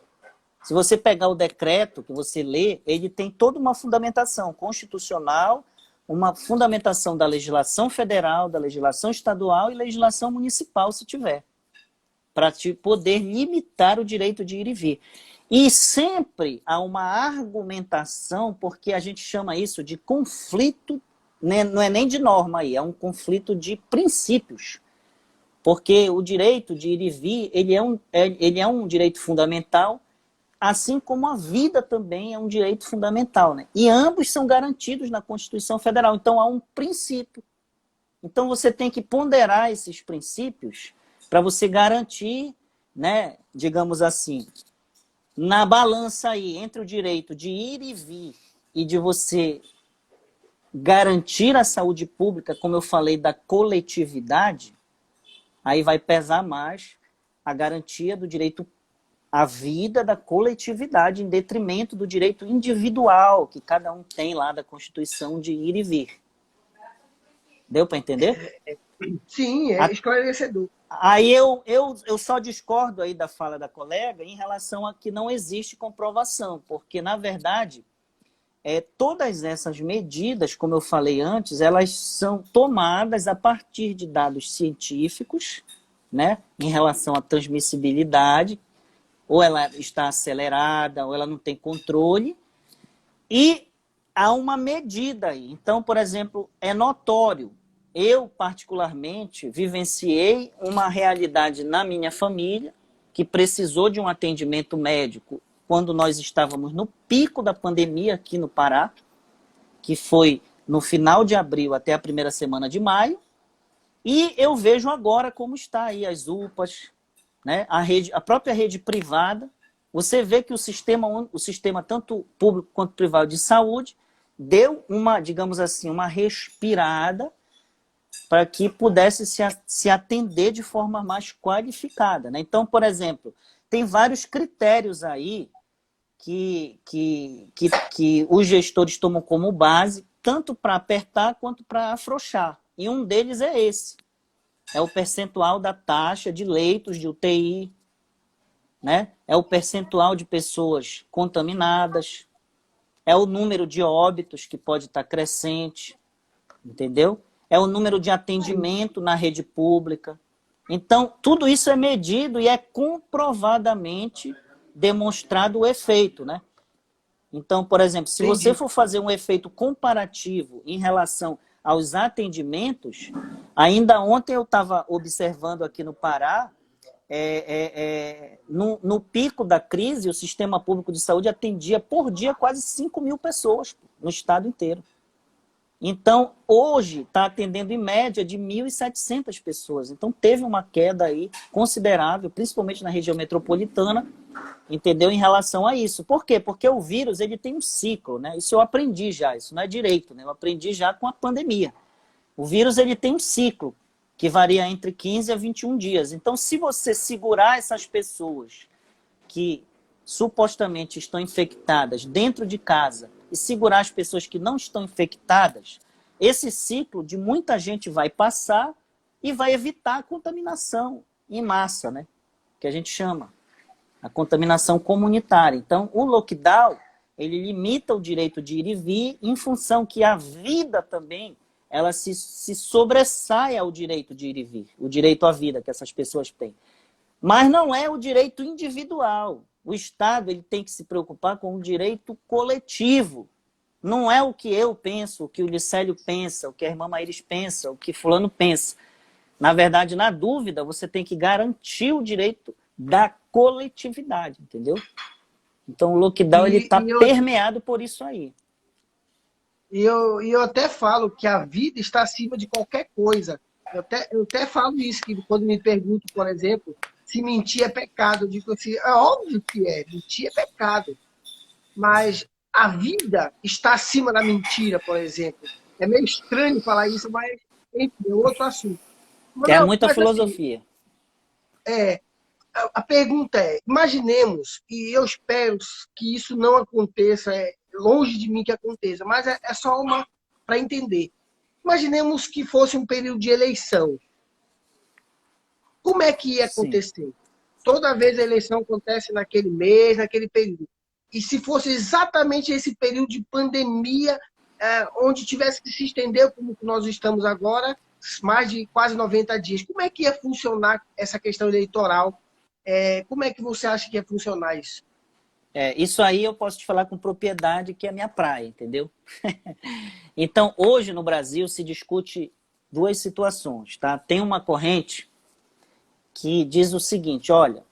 [SPEAKER 2] Se você pegar o decreto que você lê, ele tem toda uma fundamentação constitucional, uma fundamentação da legislação federal, da legislação estadual e legislação municipal, se tiver, para te poder limitar o direito de ir e vir. E sempre há uma argumentação, porque a gente chama isso de conflito, né? Não é nem de norma aí, é um conflito de princípios. Porque o direito de ir e vir, ele é um direito fundamental, assim como a vida também é um direito fundamental, né? E ambos são garantidos na Constituição Federal. Então, há um princípio. Então, você tem que ponderar esses princípios para você garantir, né, digamos assim, na balança aí entre o direito de ir e vir e de você garantir a saúde pública, como eu falei, da coletividade, aí vai pesar mais a garantia do direito à vida da coletividade em detrimento do direito individual que cada um tem lá da Constituição de ir e vir. Deu para entender?
[SPEAKER 1] Sim, é esclarecedor.
[SPEAKER 2] Aí eu só discordo aí da fala da colega em relação a que não existe comprovação, porque, na verdade, todas essas medidas, como eu falei antes, elas são tomadas a partir de dados científicos, né, em relação à transmissibilidade, ou ela está acelerada, ou ela não tem controle, e há uma medida aí. Então, por exemplo, é notório. Eu, particularmente, vivenciei uma realidade na minha família que precisou de um atendimento médico quando nós estávamos no pico da pandemia aqui no Pará, que foi no final de abril até a primeira semana de maio, e eu vejo agora como está aí as UPAs, né? A própria rede privada. Você vê que o sistema tanto público quanto privado de saúde deu uma, digamos assim, uma respirada para que pudesse se atender de forma mais qualificada, né? Então, por exemplo, tem vários critérios aí que os gestores tomam como base, tanto para apertar quanto para afrouxar. E um deles é esse. É o percentual da taxa de leitos de UTI, né? É o percentual de pessoas contaminadas, é o número de óbitos que pode estar crescente, entendeu? É o número de atendimento na rede pública. Então, tudo isso é medido e é comprovadamente demonstrado o efeito, né? Então, por exemplo, se você for fazer um efeito comparativo em relação aos atendimentos, ainda ontem eu estava observando aqui no Pará, no pico da crise, o sistema público de saúde atendia por dia quase 5.000 pessoas no estado inteiro. Então, hoje está atendendo em média de 1.700 pessoas. Então, teve uma queda aí considerável, principalmente na região metropolitana, entendeu? Em relação a isso. Por quê? Porque o vírus ele tem um ciclo, né? Isso eu aprendi já, isso não é direito, né? Eu aprendi já com a pandemia. O vírus ele tem um ciclo que varia entre 15 a 21 dias. Então, se você segurar essas pessoas que supostamente estão infectadas dentro de casa e segurar as pessoas que não estão infectadas, esse ciclo de muita gente vai passar e vai evitar a contaminação em massa, né? Que a gente chama a contaminação comunitária. Então, o lockdown, ele limita o direito de ir e vir em função que a vida também, ela se sobressai ao direito de ir e vir, o direito à vida que essas pessoas têm. Mas não é o direito individual. O Estado ele tem que se preocupar com o direito coletivo. Não é o que eu penso, o que o Licélio pensa, o que a irmã Maíris pensa, o que fulano pensa. Na verdade, na dúvida, você tem que garantir o direito da coletividade, entendeu? Então o lockdown está permeado por isso aí.
[SPEAKER 1] E eu até falo que a vida está acima de qualquer coisa. Eu até falo isso, que quando me perguntam, por exemplo, se mentir é pecado, eu digo assim, é óbvio que é, mentir é pecado. Mas a vida está acima da mentira, por exemplo. É meio estranho falar isso, mas enfim, é outro assunto. Mas,
[SPEAKER 2] é muita filosofia.
[SPEAKER 1] Assim, a pergunta é, imaginemos, e eu espero que isso não aconteça, é longe de mim que aconteça, mas é só uma para entender. Imaginemos que fosse um período de eleição. Como é que ia acontecer? Sim. toda vez a eleição acontece naquele mês, naquele período. E se fosse exatamente esse período de pandemia, onde tivesse que se estender, como nós estamos agora, mais de quase 90 dias, como é que ia funcionar essa questão eleitoral? Como é que você acha que ia funcionar isso?
[SPEAKER 2] Isso aí eu posso te falar com propriedade, que é a minha praia, entendeu? Então, hoje no Brasil se discute duas situações, tá? Tem uma corrente que diz o seguinte, olha,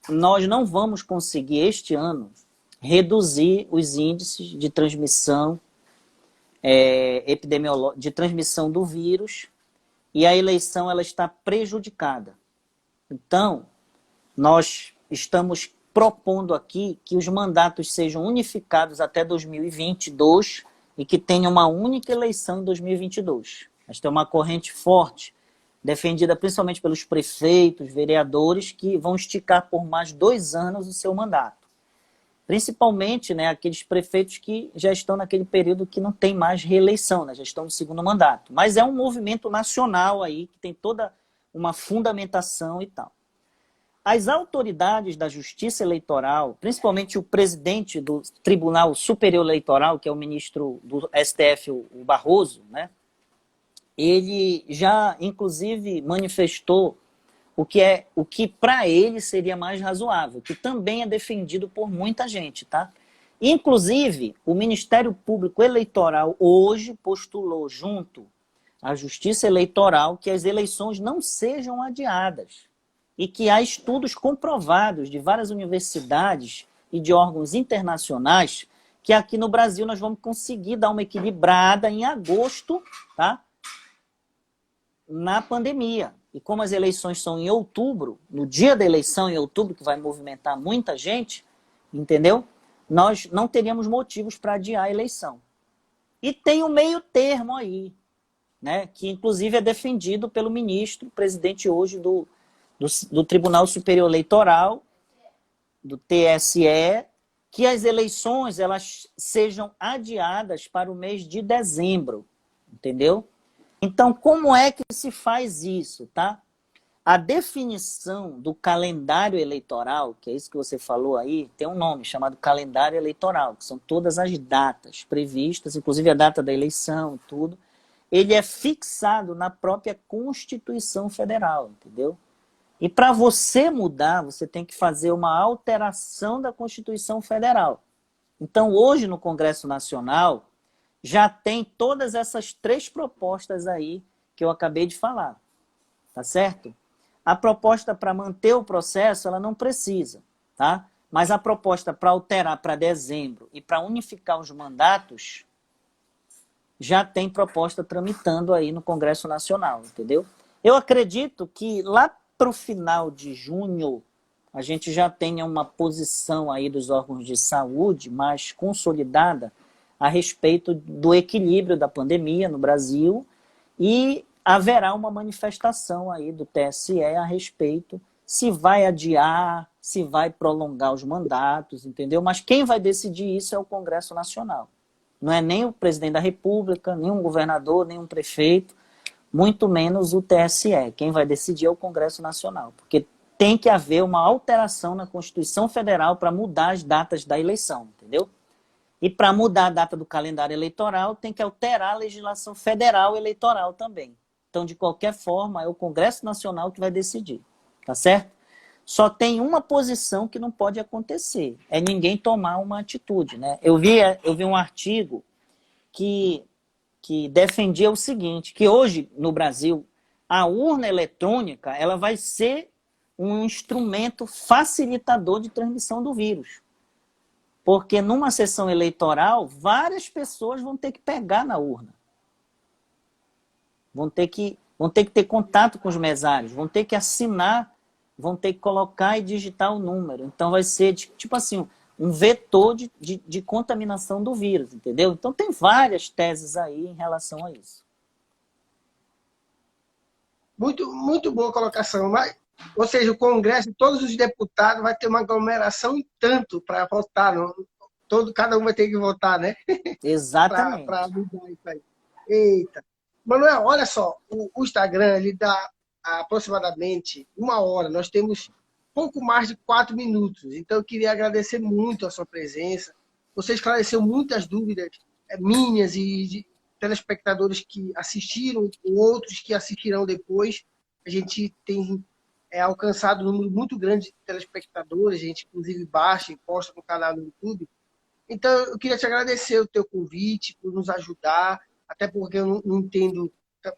[SPEAKER 2] nós não vamos conseguir este ano reduzir os índices de transmissão epidemiológica, de transmissão do vírus, e a eleição ela está prejudicada. Então, nós estamos propondo aqui que os mandatos sejam unificados até 2022 e que tenha uma única eleição em 2022. Esta é uma corrente forte, defendida principalmente pelos prefeitos, vereadores, que vão esticar por mais 2 anos o seu mandato. Principalmente, né, aqueles prefeitos que já estão naquele período que não tem mais reeleição, né, já estão no segundo mandato. Mas é um movimento nacional aí, que tem toda uma fundamentação e tal. As autoridades da Justiça Eleitoral, principalmente o presidente do Tribunal Superior Eleitoral, que é o ministro do STF, o Barroso, né, ele já, inclusive, manifestou o que para ele seria mais razoável, que também é defendido por muita gente, tá? Inclusive, o Ministério Público Eleitoral hoje postulou junto à Justiça Eleitoral que as eleições não sejam adiadas e que há estudos comprovados de várias universidades e de órgãos internacionais que aqui no Brasil nós vamos conseguir dar uma equilibrada em agosto, tá? Na pandemia. E como as eleições são em outubro, no dia da eleição em outubro, que vai movimentar muita gente, entendeu? Nós não teríamos motivos para adiar a eleição. E tem o meio termo aí, né? Que inclusive é defendido pelo ministro, presidente hoje do Tribunal Superior Eleitoral, do TSE, que as eleições elas sejam adiadas para o mês de dezembro, entendeu? Então, como é que se faz isso, tá? A definição do calendário eleitoral, que é isso que você falou aí, tem um nome chamado calendário eleitoral, que são todas as datas previstas, inclusive a data da eleição e tudo. Ele é fixado na própria Constituição Federal, entendeu? E para você mudar, você tem que fazer uma alteração da Constituição Federal. Então, hoje no Congresso Nacional, já tem todas essas 3 propostas aí que eu acabei de falar, tá certo? A proposta para manter o processo, ela não precisa, tá? Mas a proposta para alterar para dezembro e para unificar os mandatos, já tem proposta tramitando aí no Congresso Nacional, entendeu? Eu acredito que lá para o final de junho, a gente já tenha uma posição aí dos órgãos de saúde mais consolidada a respeito do equilíbrio da pandemia no Brasil e haverá uma manifestação aí do TSE a respeito se vai adiar, se vai prolongar os mandatos, entendeu? Mas quem vai decidir isso é o Congresso Nacional. Não é nem o presidente da República, nem um governador, nem um prefeito, muito menos o TSE. Quem vai decidir é o Congresso Nacional, porque tem que haver uma alteração na Constituição Federal para mudar as datas da eleição, entendeu? E para mudar a data do calendário eleitoral, tem que alterar a legislação federal eleitoral também. Então, de qualquer forma, é o Congresso Nacional que vai decidir, tá certo? Só tem uma posição que não pode acontecer, é ninguém tomar uma atitude, né? Eu vi um artigo que defendia o seguinte, que hoje, no Brasil, a urna eletrônica ela vai ser um instrumento facilitador de transmissão do vírus. Porque numa sessão eleitoral, várias pessoas vão ter que pegar na urna. Vão ter que ter contato com os mesários, vão ter que assinar, vão ter que colocar e digitar o número. Então vai ser, tipo assim, um vetor de contaminação do vírus, entendeu? Então tem várias teses aí em relação a isso.
[SPEAKER 1] Muito, muito boa colocação. Ou seja, o Congresso, todos os deputados vai ter uma aglomeração e tanto para votar. Cada um vai ter que votar, né?
[SPEAKER 2] Exatamente.
[SPEAKER 1] Para mudar isso aí. Eita. Manuel, olha só, o Instagram ele dá aproximadamente 1 hora. Nós temos pouco mais de 4 minutos. Então, eu queria agradecer muito a sua presença. Você esclareceu muitas dúvidas minhas e de telespectadores que assistiram, ou outros que assistirão depois. A gente tem alcançado um número muito grande de telespectadores, a gente inclusive baixa e posta no canal do YouTube. Então, eu queria te agradecer o teu convite, por nos ajudar, até porque eu não entendo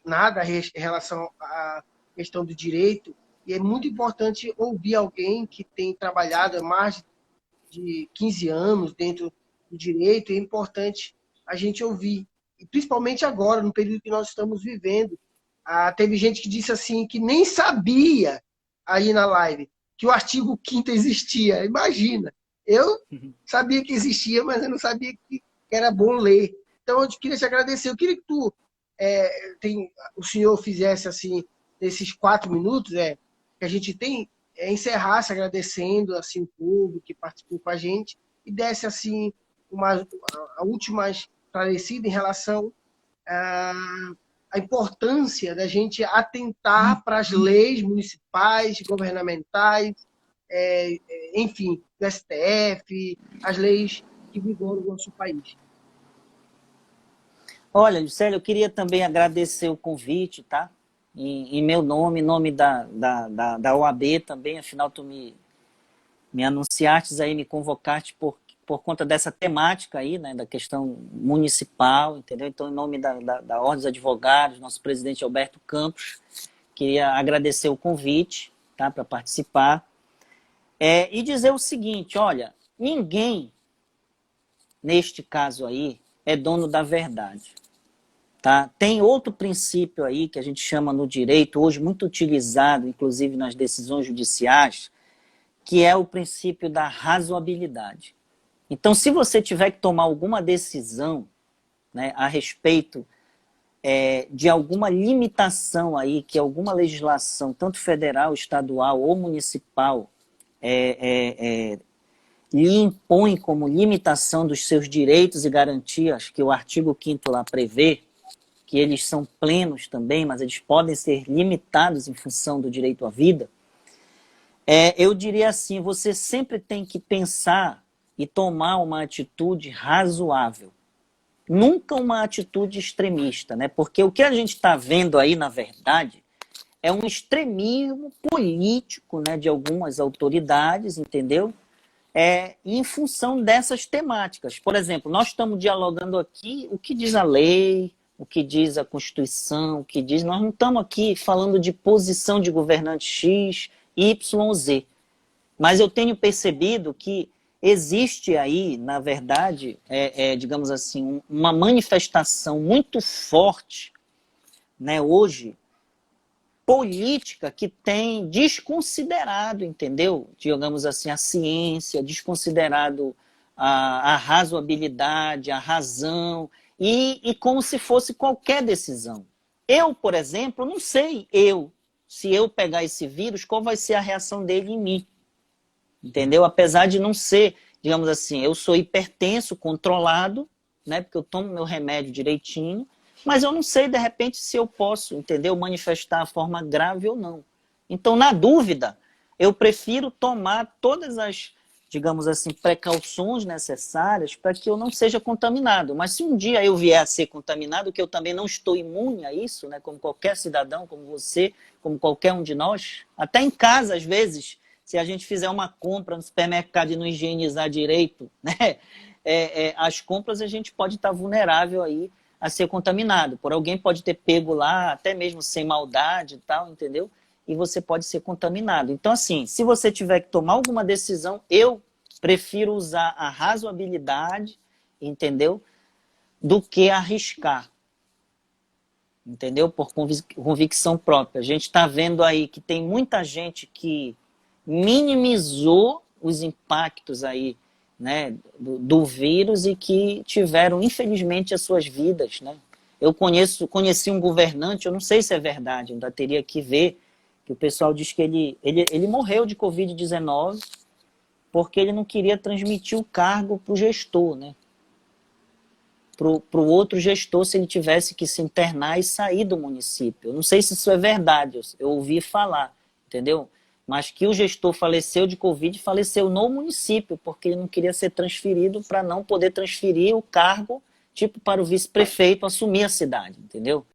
[SPEAKER 1] nada em relação à questão do direito, e é muito importante ouvir alguém que tem trabalhado há mais de 15 anos dentro do direito, é importante a gente ouvir, e principalmente agora, no período que nós estamos vivendo. Teve gente que disse assim, que nem sabia, aí na live, que o artigo 5º existia. Imagina! Eu sabia que existia, mas eu não sabia que era bom ler. Então, eu queria te agradecer. Eu queria que o senhor fizesse, assim, nesses 4 minutos, que a gente tem, encerrasse agradecendo assim, o povo que participou com a gente e desse assim, a última esclarecida em relação à importância da gente atentar para as leis municipais, governamentais, enfim, do STF, as leis que vigoram no nosso país.
[SPEAKER 2] Olha, Juscelio, eu queria também agradecer o convite, tá? Em meu nome, em nome da OAB também, afinal tu me anunciastes aí, me convocaste por conta dessa temática aí, né, da questão municipal, entendeu? Então, em nome da Ordem dos Advogados, nosso presidente Alberto Campos, queria agradecer o convite, tá, para participar. E dizer o seguinte, olha, ninguém, neste caso aí, é dono da verdade. Tá? Tem outro princípio aí que a gente chama no direito, hoje muito utilizado, inclusive nas decisões judiciais, que é o princípio da razoabilidade. Então, se você tiver que tomar alguma decisão, né, a respeito de alguma limitação aí, que alguma legislação, tanto federal, estadual ou municipal, lhe impõe como limitação dos seus direitos e garantias, que o artigo 5º lá prevê, que eles são plenos também, mas eles podem ser limitados em função do direito à vida, eu diria assim, você sempre tem que pensar e tomar uma atitude razoável. Nunca uma atitude extremista, né? Porque o que a gente está vendo aí, na verdade, é um extremismo político, né, de algumas autoridades, entendeu? Em função dessas temáticas. Por exemplo, nós estamos dialogando aqui o que diz a lei, o que diz a Constituição, o que diz... Nós não estamos aqui falando de posição de governante X, Y, Z. Mas eu tenho percebido que existe aí, na verdade, digamos assim, uma manifestação muito forte, né, hoje, política, que tem desconsiderado, entendeu? Digamos assim, a ciência, desconsiderado a razoabilidade, a razão, e como se fosse qualquer decisão. Eu, por exemplo, não sei, se eu pegar esse vírus, qual vai ser a reação dele em mim. Entendeu? Apesar de não ser, digamos assim, eu sou hipertenso, controlado, né, porque eu tomo meu remédio direitinho, mas eu não sei, de repente, se eu posso, entendeu, manifestar a forma grave ou não. Então, na dúvida, eu prefiro tomar todas as, digamos assim, precauções necessárias para que eu não seja contaminado. Mas se um dia eu vier a ser contaminado, que eu também não estou imune a isso, né, como qualquer cidadão, como você, como qualquer um de nós, até em casa, às vezes, se a gente fizer uma compra no supermercado e não higienizar direito, né, as compras a gente pode estar vulnerável aí a ser contaminado. Por alguém pode ter pego lá, até mesmo sem maldade e tal, entendeu? E você pode ser contaminado. Então, assim, se você tiver que tomar alguma decisão, eu prefiro usar a razoabilidade, entendeu? Do que arriscar. Entendeu? Por convicção própria. A gente está vendo aí que tem muita gente que minimizou os impactos aí, né, do vírus e que tiveram, infelizmente, as suas vidas, né? Eu conheci um governante, eu não sei se é verdade, ainda teria que ver, que o pessoal diz que ele morreu de Covid-19 porque ele não queria transmitir o cargo para o gestor, né? Para o outro gestor, se ele tivesse que se internar e sair do município. Eu não sei se isso é verdade, eu ouvi falar, entendeu? mas que o gestor faleceu de Covid, faleceu no município, porque ele não queria ser transferido para não poder transferir o cargo, tipo, para o vice-prefeito assumir a cidade, entendeu?